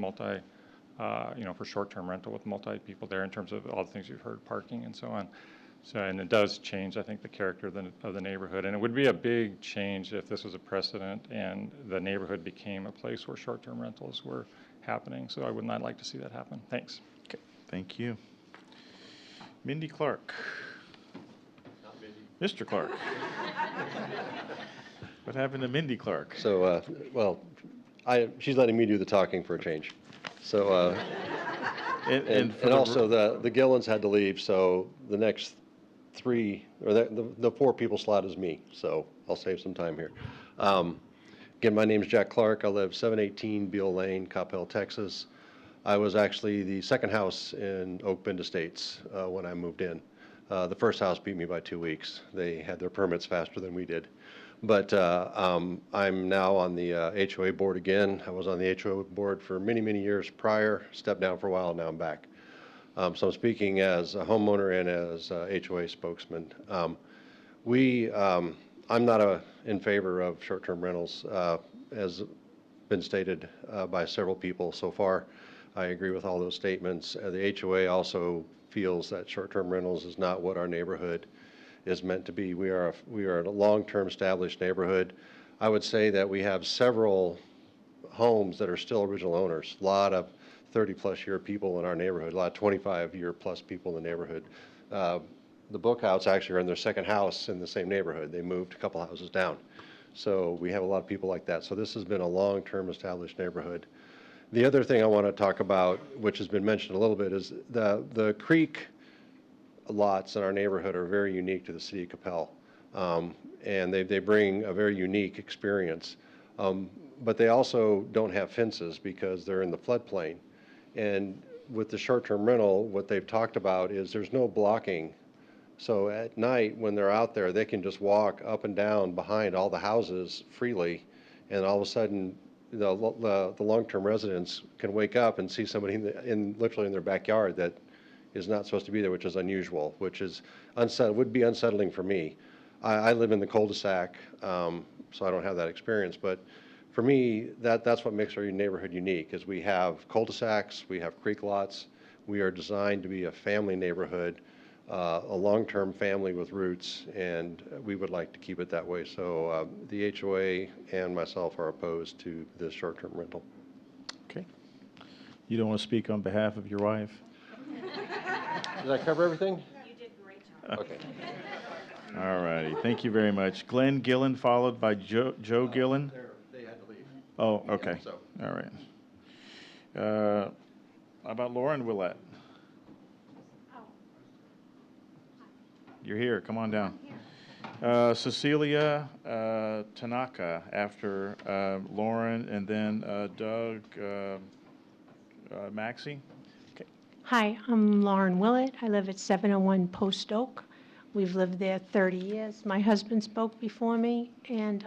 for short-term rental with multi-people there in terms of all the things you've heard, parking and so on. So, and it does change, I think, the character of the neighborhood. And it would be a big change if this was a precedent and the neighborhood became a place where short-term rentals were happening. So I would not like to see that happen. Thanks. Okay, thank you. Mindy Clark. Mr. Clark. What happened to Mindy Clark? So, she's letting me do the talking for a change. So, and also the Gillens had to leave, so the next 3, or the 4 people slot is me, so I'll save some time here. Again, my name is Jack Clark. I live 718 Beale Lane, Coppell, Texas. I was actually the second house in Oak Bend Estates when I moved in. The first house beat me by 2 weeks. They had their permits faster than we did. But I'm now on the HOA board again. I was on the HOA board for many, many years prior, stepped down for a while, now I'm back. So I'm speaking as a homeowner and as a HOA spokesman. I'm not in favor of short-term rentals, as been stated by several people so far. I agree with all those statements. The HOA also feels that short-term rentals is not what our neighborhood is meant to be. We are a long-term established neighborhood. I would say that we have several homes that are still original owners. A lot of 30-plus year people in our neighborhood, a lot of 25-year-plus people in the neighborhood. The Bookouts actually are in their second house in the same neighborhood. They moved a couple houses down. So we have a lot of people like that. So this has been a long-term established neighborhood. The other thing I want to talk about, which has been mentioned a little bit, is the creek lots in our neighborhood are very unique to the city of Coppell. And they bring a very unique experience. But they also don't have fences because they're in the floodplain. And with the short-term rental, what they've talked about is there's no blocking. So at night, when they're out there, they can just walk up and down behind all the houses freely. And all of a sudden, the long-term residents can wake up and see somebody literally in their backyard that is not supposed to be there, which is unusual, which is would be unsettling for me. I live in the cul-de-sac, so I don't have that experience. But for me, that's what makes our neighborhood unique, is we have cul-de-sacs, we have creek lots. We are designed to be a family neighborhood, a long-term family with roots, and we would like to keep it that way. So the HOA and myself are opposed to this short-term rental. Okay. You don't want to speak on behalf of your wife? Did I cover everything? You did a great job. Okay. All righty. Thank you very much. Glenn Gillen, followed by Joe Gillen. They had to leave. Oh, okay. Yeah, so. All right. How about Lauren Willett? You're here, come on down. Cecilia Tanaka after Lauren, and then Doug Maxey. Okay. Hi, I'm Lauren Willett. I live at 701 Post Oak. We've lived there 30 years. My husband spoke before me, and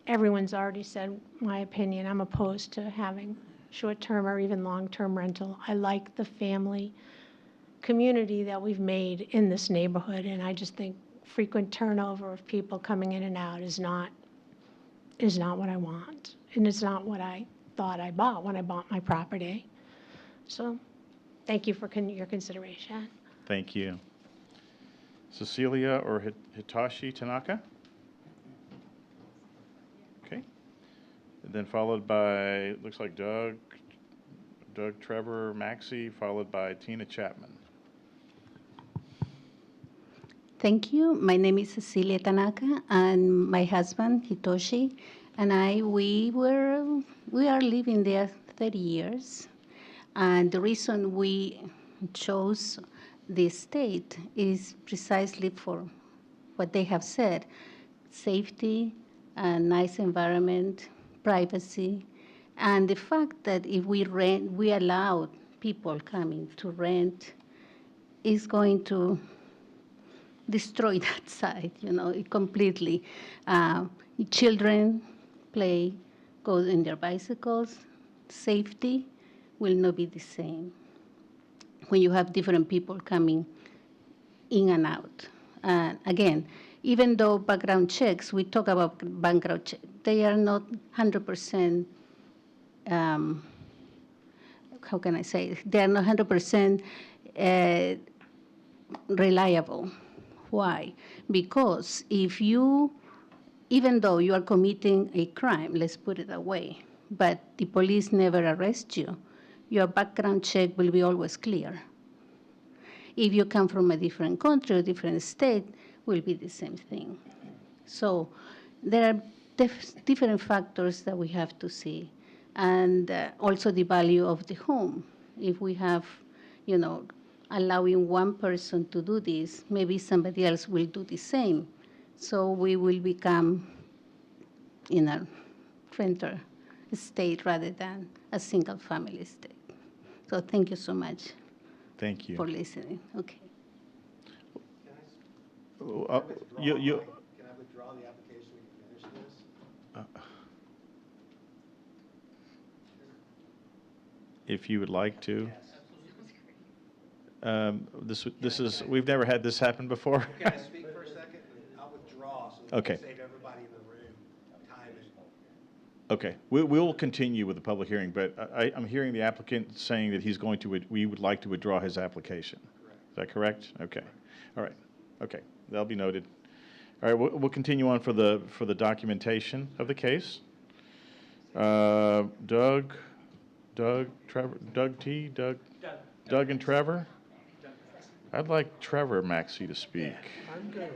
everyone's already said my opinion. I'm opposed to having short-term or even long-term rental. I like the family community that we've made in this neighborhood, and I just think frequent turnover of people coming in and out is not what I want, and it's not what I thought I bought when I bought my property. So thank you for your consideration. Thank you. Cecilia or Hitachi Tanaka? Okay. And then followed by, looks like Doug Trevor Maxey, followed by Tina Chapman. Thank you. My name is Cecilia Tanaka, and my husband Hitoshi and we are living there 30 years. And the reason we chose this state is precisely for what they have said: safety, a nice environment, privacy, and the fact that if we rent, we allow people coming to rent, is going to destroy that side, completely. Children play, go in their bicycles. Safety will not be the same when you have different people coming in and out. Again, even though background checks, we talk about background checks, they are not 100%, how can I say, they are not 100% reliable. Why? Because even though you are committing a crime, let's put it that way, but the police never arrest you, your background check will be always clear. If you come from a different country or different state, will be the same thing. So there are different factors that we have to see, and also the value of the home. If we have, allowing one person to do this, maybe somebody else will do the same. So we will become in a renter state rather than a single family state. So thank you so much. Thank you. For listening. Okay. You. Can I withdraw the application and finish this? If you would like to. This is, we've never had this happen before. Can I speak for a second? I'll withdraw so we can save everybody in the room time. Okay, we'll continue with the public hearing, but I'm hearing the applicant saying that we would like to withdraw his application. Correct. Is that correct? Okay, all right, okay, that'll be noted. All right, we'll continue on for the documentation of the case. Doug and Trevor? I'd like Trevor Maxey to speak. I'm good.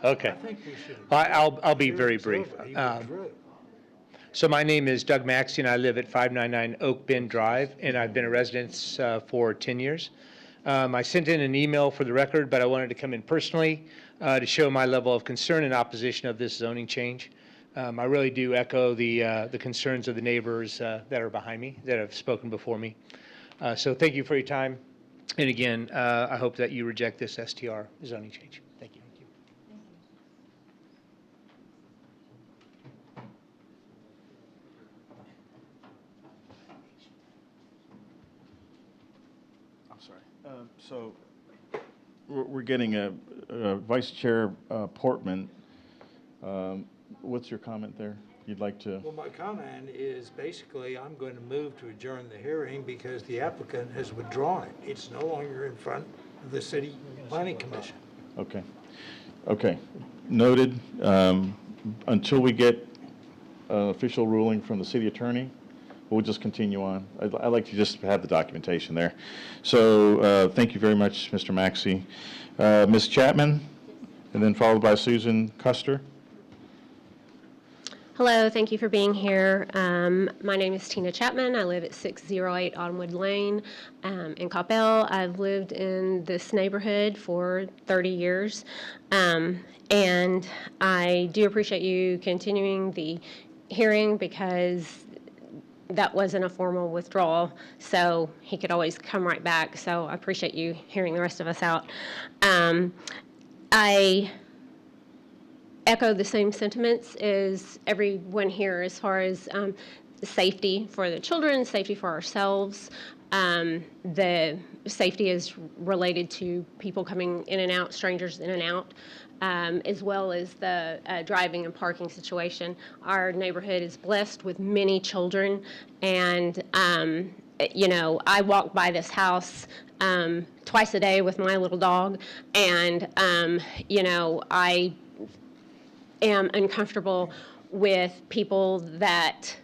Okay. I think we should. I'll be very brief. He withdrew. So my name is Doug Maxey, and I live at 599 Oak Bend Drive, and I've been a resident for 10 years. I sent in an email for the record, but I wanted to come in personally to show my level of concern and opposition of this zoning change. I really do echo the concerns of the neighbors that are behind me, that have spoken before me. So thank you for your time. And again, I hope that you reject this STR zoning change. Thank you. I'm sorry. So we're getting a Vice Chair Portman. What's your comment there? You'd like to? Well, my comment is basically I'm going to move to adjourn the hearing because the applicant has withdrawn it. It's no longer in front of the City Planning Commission. Okay. Okay. Noted. Until we get an official ruling from the city attorney, we'll just continue on. I'd like to just have the documentation there. So thank you very much, Mr. Maxey. Ms. Chapman, and then followed by Susan Custer. Hello, thank you for being here. My name is Tina Chapman. I live at 608 Autumnwood Lane in Coppell. I've lived in this neighborhood for 30 years, and I do appreciate you continuing the hearing because that wasn't a formal withdrawal, so he could always come right back. So I appreciate you hearing the rest of us out. I echo the same sentiments as everyone here as far as safety for the children, safety for ourselves. The safety is related to people coming in and out, strangers in and out, as well as the driving and parking situation. Our neighborhood is blessed with many children, and you know, I walk by this house twice a day with my little dog, and you know, I am uncomfortable with people that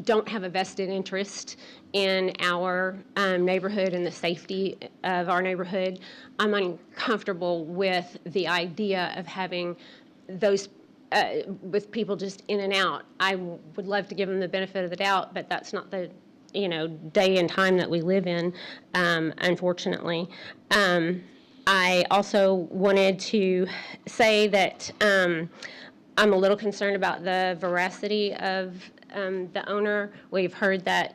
don't have a vested interest in our neighborhood and the safety of our neighborhood. I'm uncomfortable with the idea of having those with people just in and out. I would love to give them the benefit of the doubt, but that's not the day and time that we live in, unfortunately. I also wanted to say that I'm a little concerned about the veracity of the owner. We've heard that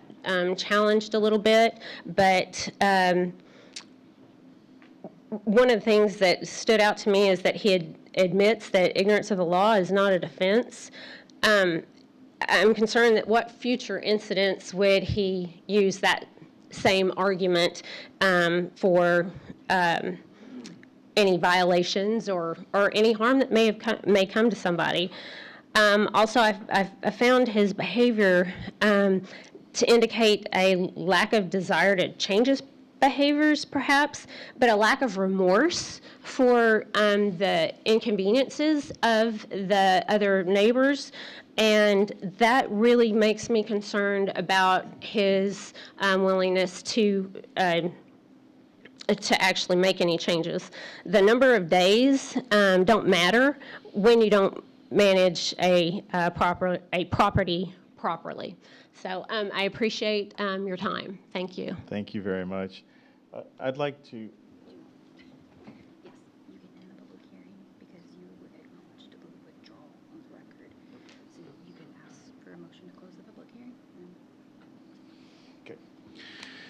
challenged a little bit, but one of the things that stood out to me is that he admits that ignorance of the law is not a defense. I'm concerned that what future incidents would he use that same argument for any violations or any harm that may come to somebody. Also, I found his behavior to indicate a lack of desire to change his behaviors, perhaps, but a lack of remorse for the inconveniences of the other neighbors. And that really makes me concerned about his willingness to actually make any changes. The number of days don't matter when you don't manage a property properly. So I appreciate your time. Thank you. Thank you very much. I'd like to.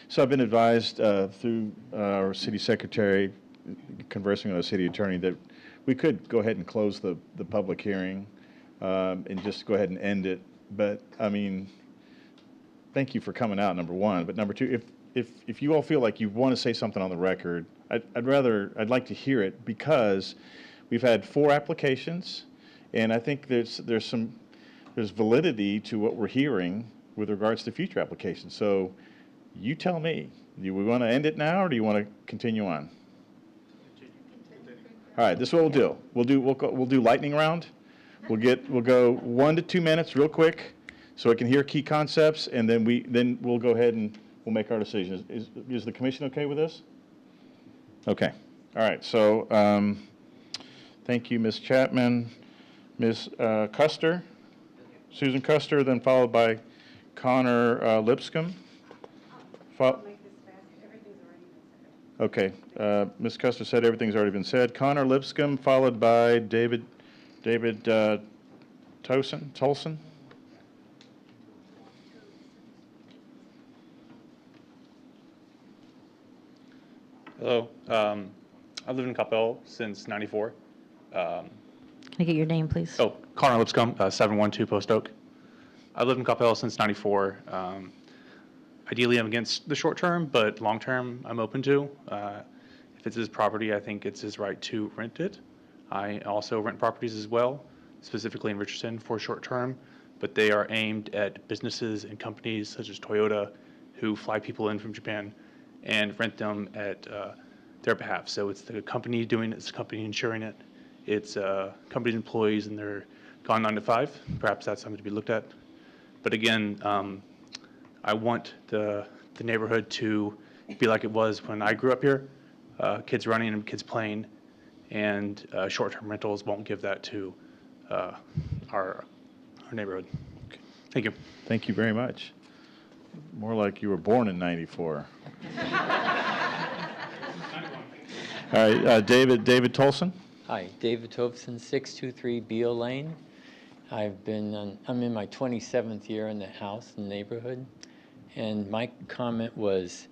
So I've been advised through our city secretary, conversing with the city attorney, that we could go ahead and close the public hearing and just go ahead and end it. But I mean, thank you for coming out, number one. But number two, if you all feel like you want to say something on the record, I'd like to hear it, because we've had 4 applications, and I think there's validity to what we're hearing with regards to future applications. So you tell me, do we want to end it now, or do you want to continue on? All right, this is what we'll do. We'll do lightning round. We'll go 1 to 2 minutes real quick so I can hear key concepts, and then we'll go ahead and we'll make our decision. Is the commission okay with this? Okay. All right. So thank you, Ms. Chapman. Ms. Custer, Susan Custer, then followed by Connor Lipscomb. Okay, Ms. Custer said everything's already been said. Connor Lipscomb, followed by David Tolson. Hello, I've lived in Coppell since '94. Can I get your name, please? Oh, Connor Lipscomb, 712 Post Oak. I've lived in Coppell since '94. Ideally, I'm against the short term, but long term, I'm open to. If it's his property, I think it's his right to rent it. I also rent properties as well, specifically in Richardson for short term, but they are aimed at businesses and companies such as Toyota, who fly people in from Japan and rent them at their behalf. So it's the company doing it, it's the company insuring it, it's company's employees, and they're gone 9 to 5. Perhaps that's something to be looked at. But again, I want the neighborhood to be like it was when I grew up here, kids running and kids playing, and short-term rentals won't give that to our our neighborhood. Thank you. Thank you very much. More like you were born in '94. All right, David Tolson. Hi, David Tobson, 623 Beale Lane. I'm in my 27th year in the house and neighborhood, and my comment was,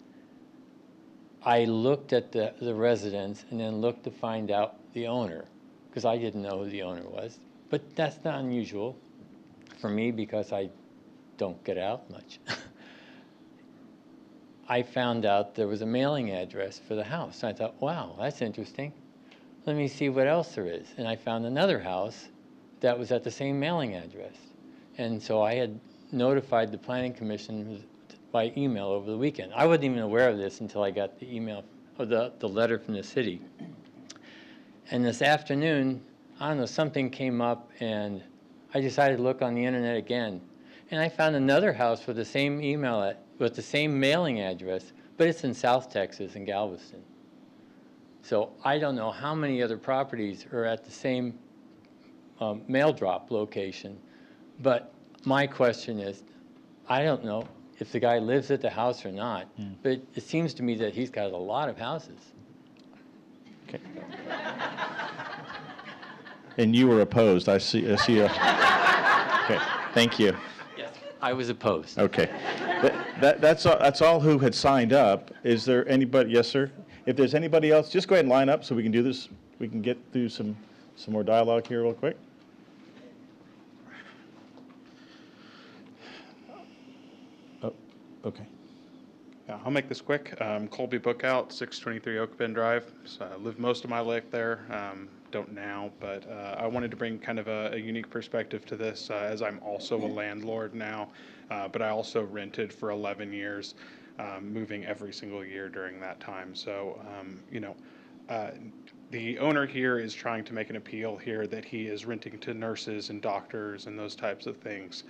I looked at the residence and then looked to find out the owner, because I didn't know who the owner was. But that's not unusual for me because I don't get out much. I found out there was a mailing address for the house. I thought, wow, that's interesting. Let me see what else there is. And I found another house that was at the same mailing address. And so I had notified the Planning Commission by email over the weekend. I wasn't even aware of this until I got the email, or the letter from the city. And this afternoon, I don't know, something came up and I decided to look on the internet again. And I found another house with the same email, with the same mailing address, but it's in South Texas in Galveston. So I don't know how many other properties are at the same mail drop location. But my question is, I don't know if the guy lives at the house or not, but it seems to me that he's got a lot of houses. Okay. And you were opposed. I see. Okay. Thank you. Yes, I was opposed. Okay. That's all who had signed up. Is there anybody? Yes, sir. If there's anybody else, just go ahead and line up so we can do this. We can get through some more dialogue here real quick. Oh, okay. Yeah, I'll make this quick. Colby Bookout, 623 Oak Bend Drive. So I lived most of my life there. Don't now, but I wanted to bring kind of a unique perspective to this, as I'm also a landlord now, but I also rented for 11 years, moving every single year during that time. So, the owner here is trying to make an appeal here that he is renting to nurses and doctors and those types of things.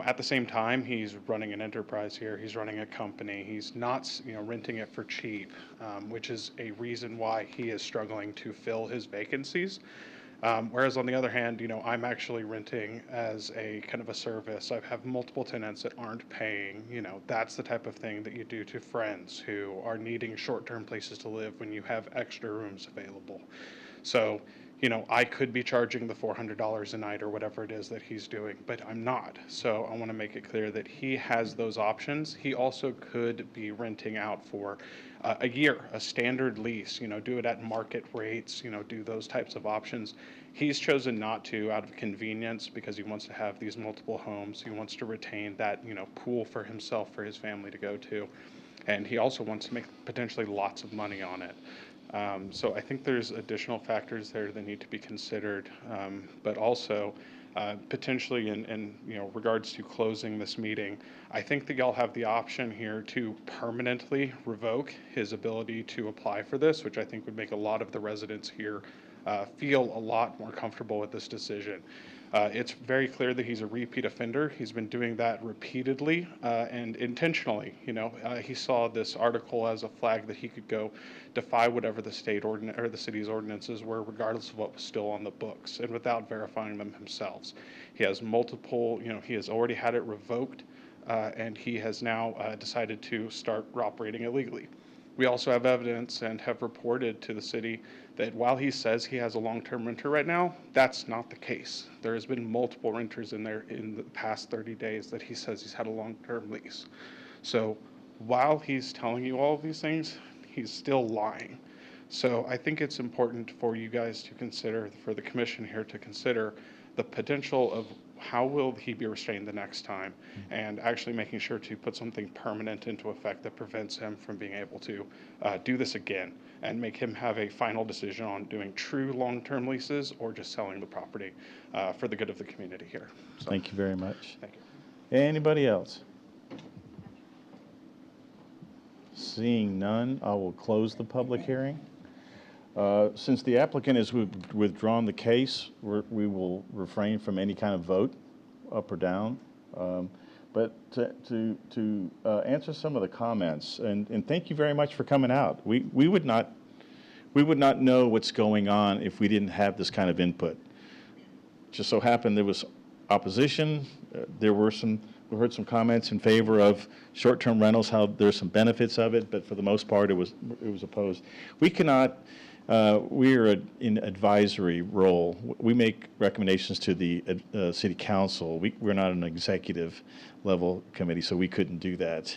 At the same time, he's running an enterprise here. He's running a company. He's not, renting it for cheap, which is a reason why he is struggling to fill his vacancies. Whereas on the other hand, I'm actually renting as a kind of a service. I have multiple tenants that aren't paying. That's the type of thing that you do to friends who are needing short-term places to live when you have extra rooms available. So, I could be charging the $400 a night or whatever it is that he's doing, but I'm not. So I want to make it clear that he has those options. He also could be renting out for a year, a standard lease, do it at market rates, do those types of options. He's chosen not to out of convenience because he wants to have these multiple homes. He wants to retain that, pool for himself, for his family to go to. And he also wants to make potentially lots of money on it. So I think there's additional factors there that need to be considered, but also potentially in regards to closing this meeting, I think that y'all have the option here to permanently revoke his ability to apply for this, which I think would make a lot of the residents here feel a lot more comfortable with this decision. It's very clear that he's a repeat offender. He's been doing that repeatedly and intentionally. He saw this article as a flag that he could go defy whatever the state or the city's ordinances were, regardless of what was still on the books, and without verifying them himself. He has multiple. He has already had it revoked, and he has now decided to start operating illegally. We also have evidence and have reported to the city that while he says he has a long-term renter right now, that's not the case. There has been multiple renters in there in the past 30 days that he says he's had a long-term lease. So while he's telling you all of these things, he's still lying. So I think it's important for you guys to consider, for the commission here to consider the potential of how will he be restrained the next time, and actually making sure to put something permanent into effect that prevents him from being able to do this again and make him have a final decision on doing true long-term leases or just selling the property for the good of the community here. So, thank you very much. Thank you. Anybody else? Seeing none, I will close the public hearing. Since the applicant has withdrawn the case, we will refrain from any kind of vote, up or down. But to answer some of the comments, and thank you very much for coming out. We would not know what's going on if we didn't have this kind of input. Just so happened there was opposition. We heard some comments in favor of short-term rentals, how there's some benefits of it, but for the most part, it was opposed. We cannot, we're in advisory role. We make recommendations to the city council. We're not an executive level committee, so we couldn't do that.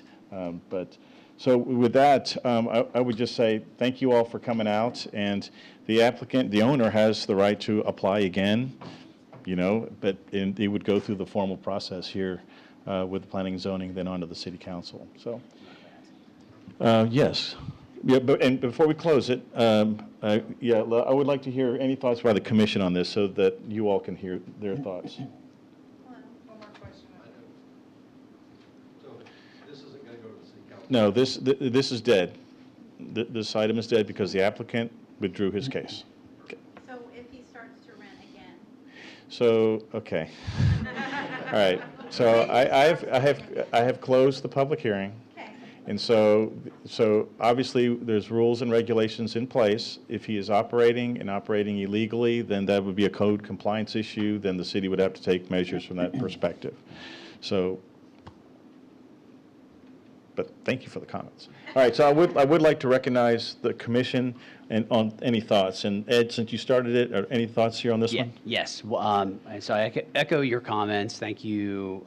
So with that, I would just say thank you all for coming out, and the applicant, the owner, has the right to apply again, but it would go through the formal process here with the planning and zoning, then on to the city council. So, yes. Yeah, and before we close it, I would like to hear any thoughts by the commission on this so that you all can hear their thoughts. No, this is dead. This item is dead because the applicant withdrew his case. Okay. So if he starts to rent again? So, okay. All right. So I have closed the public hearing. Okay. And so obviously there's rules and regulations in place. If he is operating illegally, then that would be a code compliance issue. Then the city would have to take measures from that perspective. So, but thank you for the comments. All right, so I would like to recognize the commission and on any thoughts. And Ed, since you started it, are any thoughts here on this one? Yes. And so I echo your comments. Thank you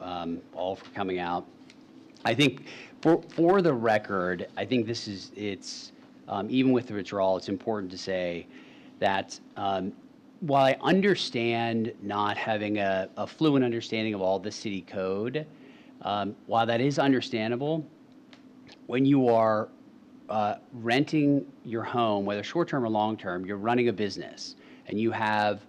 all for coming out. I think for the record, I think it's even with the withdrawal, it's important to say that while I understand not having a fluent understanding of all the city code, while that is understandable, when you are renting your home, whether short-term or long-term, you're running a business, and you have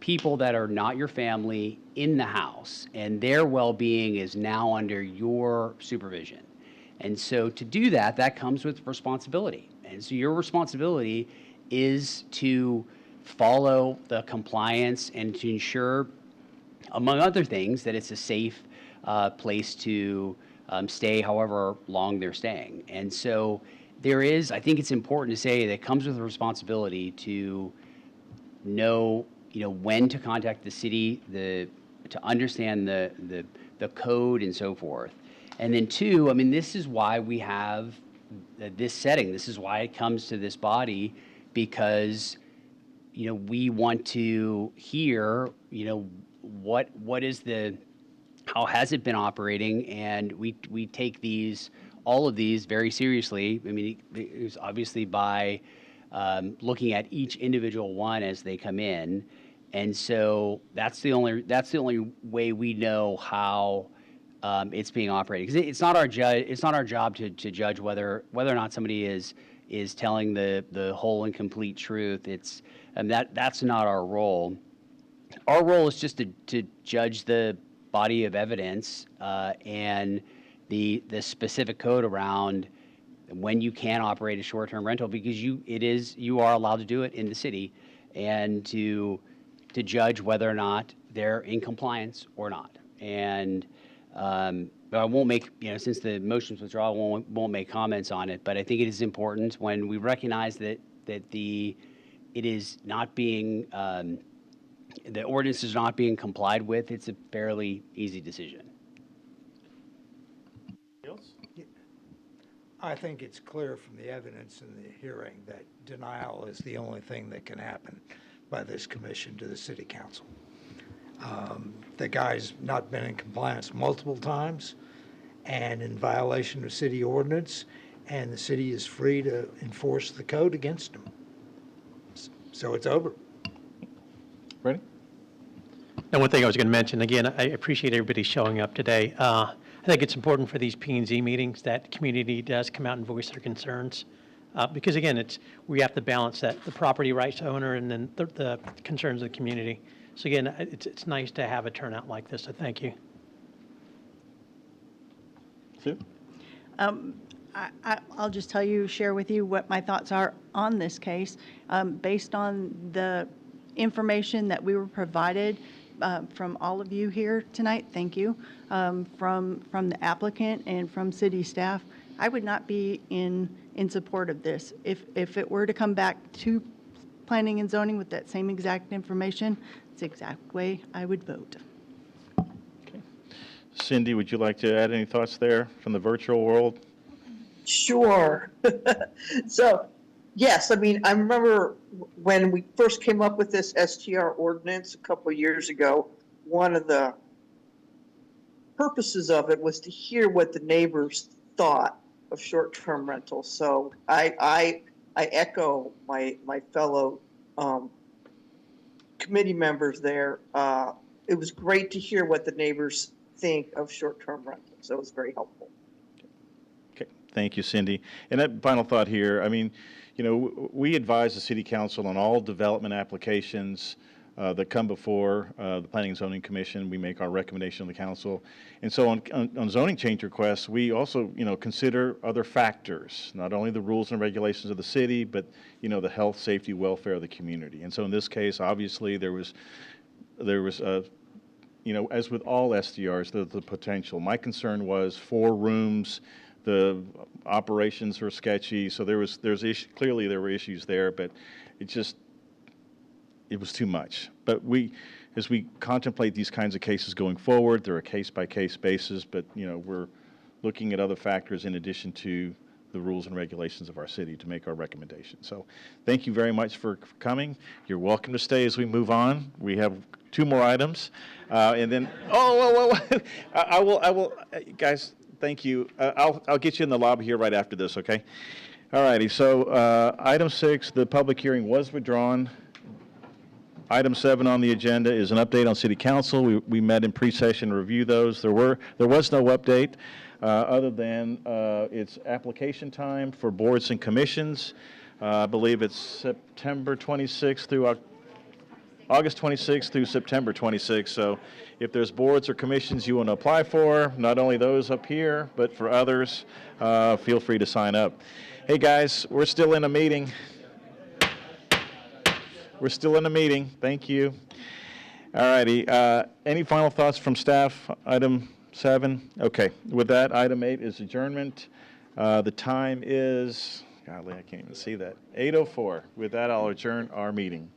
people that are not your family in the house, and their well-being is now under your supervision. And so to do that, that comes with responsibility. And so your responsibility is to follow the compliance and to ensure, among other things, that it's a safe place to stay however long they're staying. And so I think it's important to say that it comes with a responsibility to know, when to contact the city, to understand the code and so forth. And then two, this is why we have this setting. This is why it comes to this body, because, we want to hear, what is how has it been operating? And we take all of these very seriously. It's obviously by looking at each individual one as they come in. And so that's the only way we know how it's being operated. Because it's not our job to judge whether or not somebody is telling the whole and complete truth. That's not our role. Our role is just to judge the body of evidence and the specific code around when you can operate a short-term rental, because you are allowed to do it in the city, and to judge whether or not they're in compliance or not. And but I won't make, since the motion's withdrawal, won't make comments on it. But I think it is important when we recognize that it is not being the ordinance is not being complied with. It's a fairly easy decision. I think it's clear from the evidence in the hearing that denial is the only thing that can happen by this commission to the city council. The guy's not been in compliance multiple times and in violation of city ordinance, and the city is free to enforce the code against him. So it's over. Ready? Now, one thing I was going to mention, again, I appreciate everybody showing up today. I think it's important for these P&Z meetings that the community does come out and voice their concerns. Because again, we have to balance the property rights owner and then the concerns of the community. So again, it's nice to have a turnout like this, so thank you. Sue? I'll just share with you what my thoughts are on this case. Based on the information that we were provided from all of you here tonight, thank you, from the applicant and from city staff, I would not be in support of this. If it were to come back to planning and zoning with that same exact information, it's the exact way I would vote. Cindy, would you like to add any thoughts there from the virtual world? Sure. So, yes, I mean, I remember when we first came up with this STR ordinance a couple of years ago, one of the purposes of it was to hear what the neighbors thought of short-term rentals. So I echo my fellow committee members there. It was great to hear what the neighbors think of short-term rentals. That was very helpful. Okay, thank you, Cindy. And that final thought here, I mean, you know, we advise the City Council on all development applications that come before the Planning and Zoning Commission. We make our recommendation to the council. And so on zoning change requests, we also, you know, consider other factors, not only the rules and regulations of the city, but, you know, the health, safety, welfare of the community. And so in this case, obviously, there was you know, as with all SDRs, the potential. My concern was 4 rooms, the operations were sketchy, so clearly there were issues there, but it was too much. But as we contemplate these kinds of cases going forward, they're a case-by-case basis, but, you know, we're looking at other factors in addition to the rules and regulations of our city to make our recommendations. So thank you very much for coming. You're welcome to stay as we move on. We have 2 more items. And then, I will, guys, thank you. I'll get you in the lobby here right after this, okay? All righty, so item 6, the public hearing was withdrawn. Item 7 on the agenda is an update on City Council. We met in pre-session to review those. There was no update other than it's application time for boards and commissions. I believe it's September 26th through August 26th through September 26th. So if there's boards or commissions you want to apply for, not only those up here, but for others, feel free to sign up. Hey guys, we're still in a meeting. We're still in a meeting. Thank you. All righty. Any final thoughts from staff? Item 7? Okay. With that, item 8 is adjournment. The time is, golly, I can't even see that, 8:04. With that, I'll adjourn our meeting.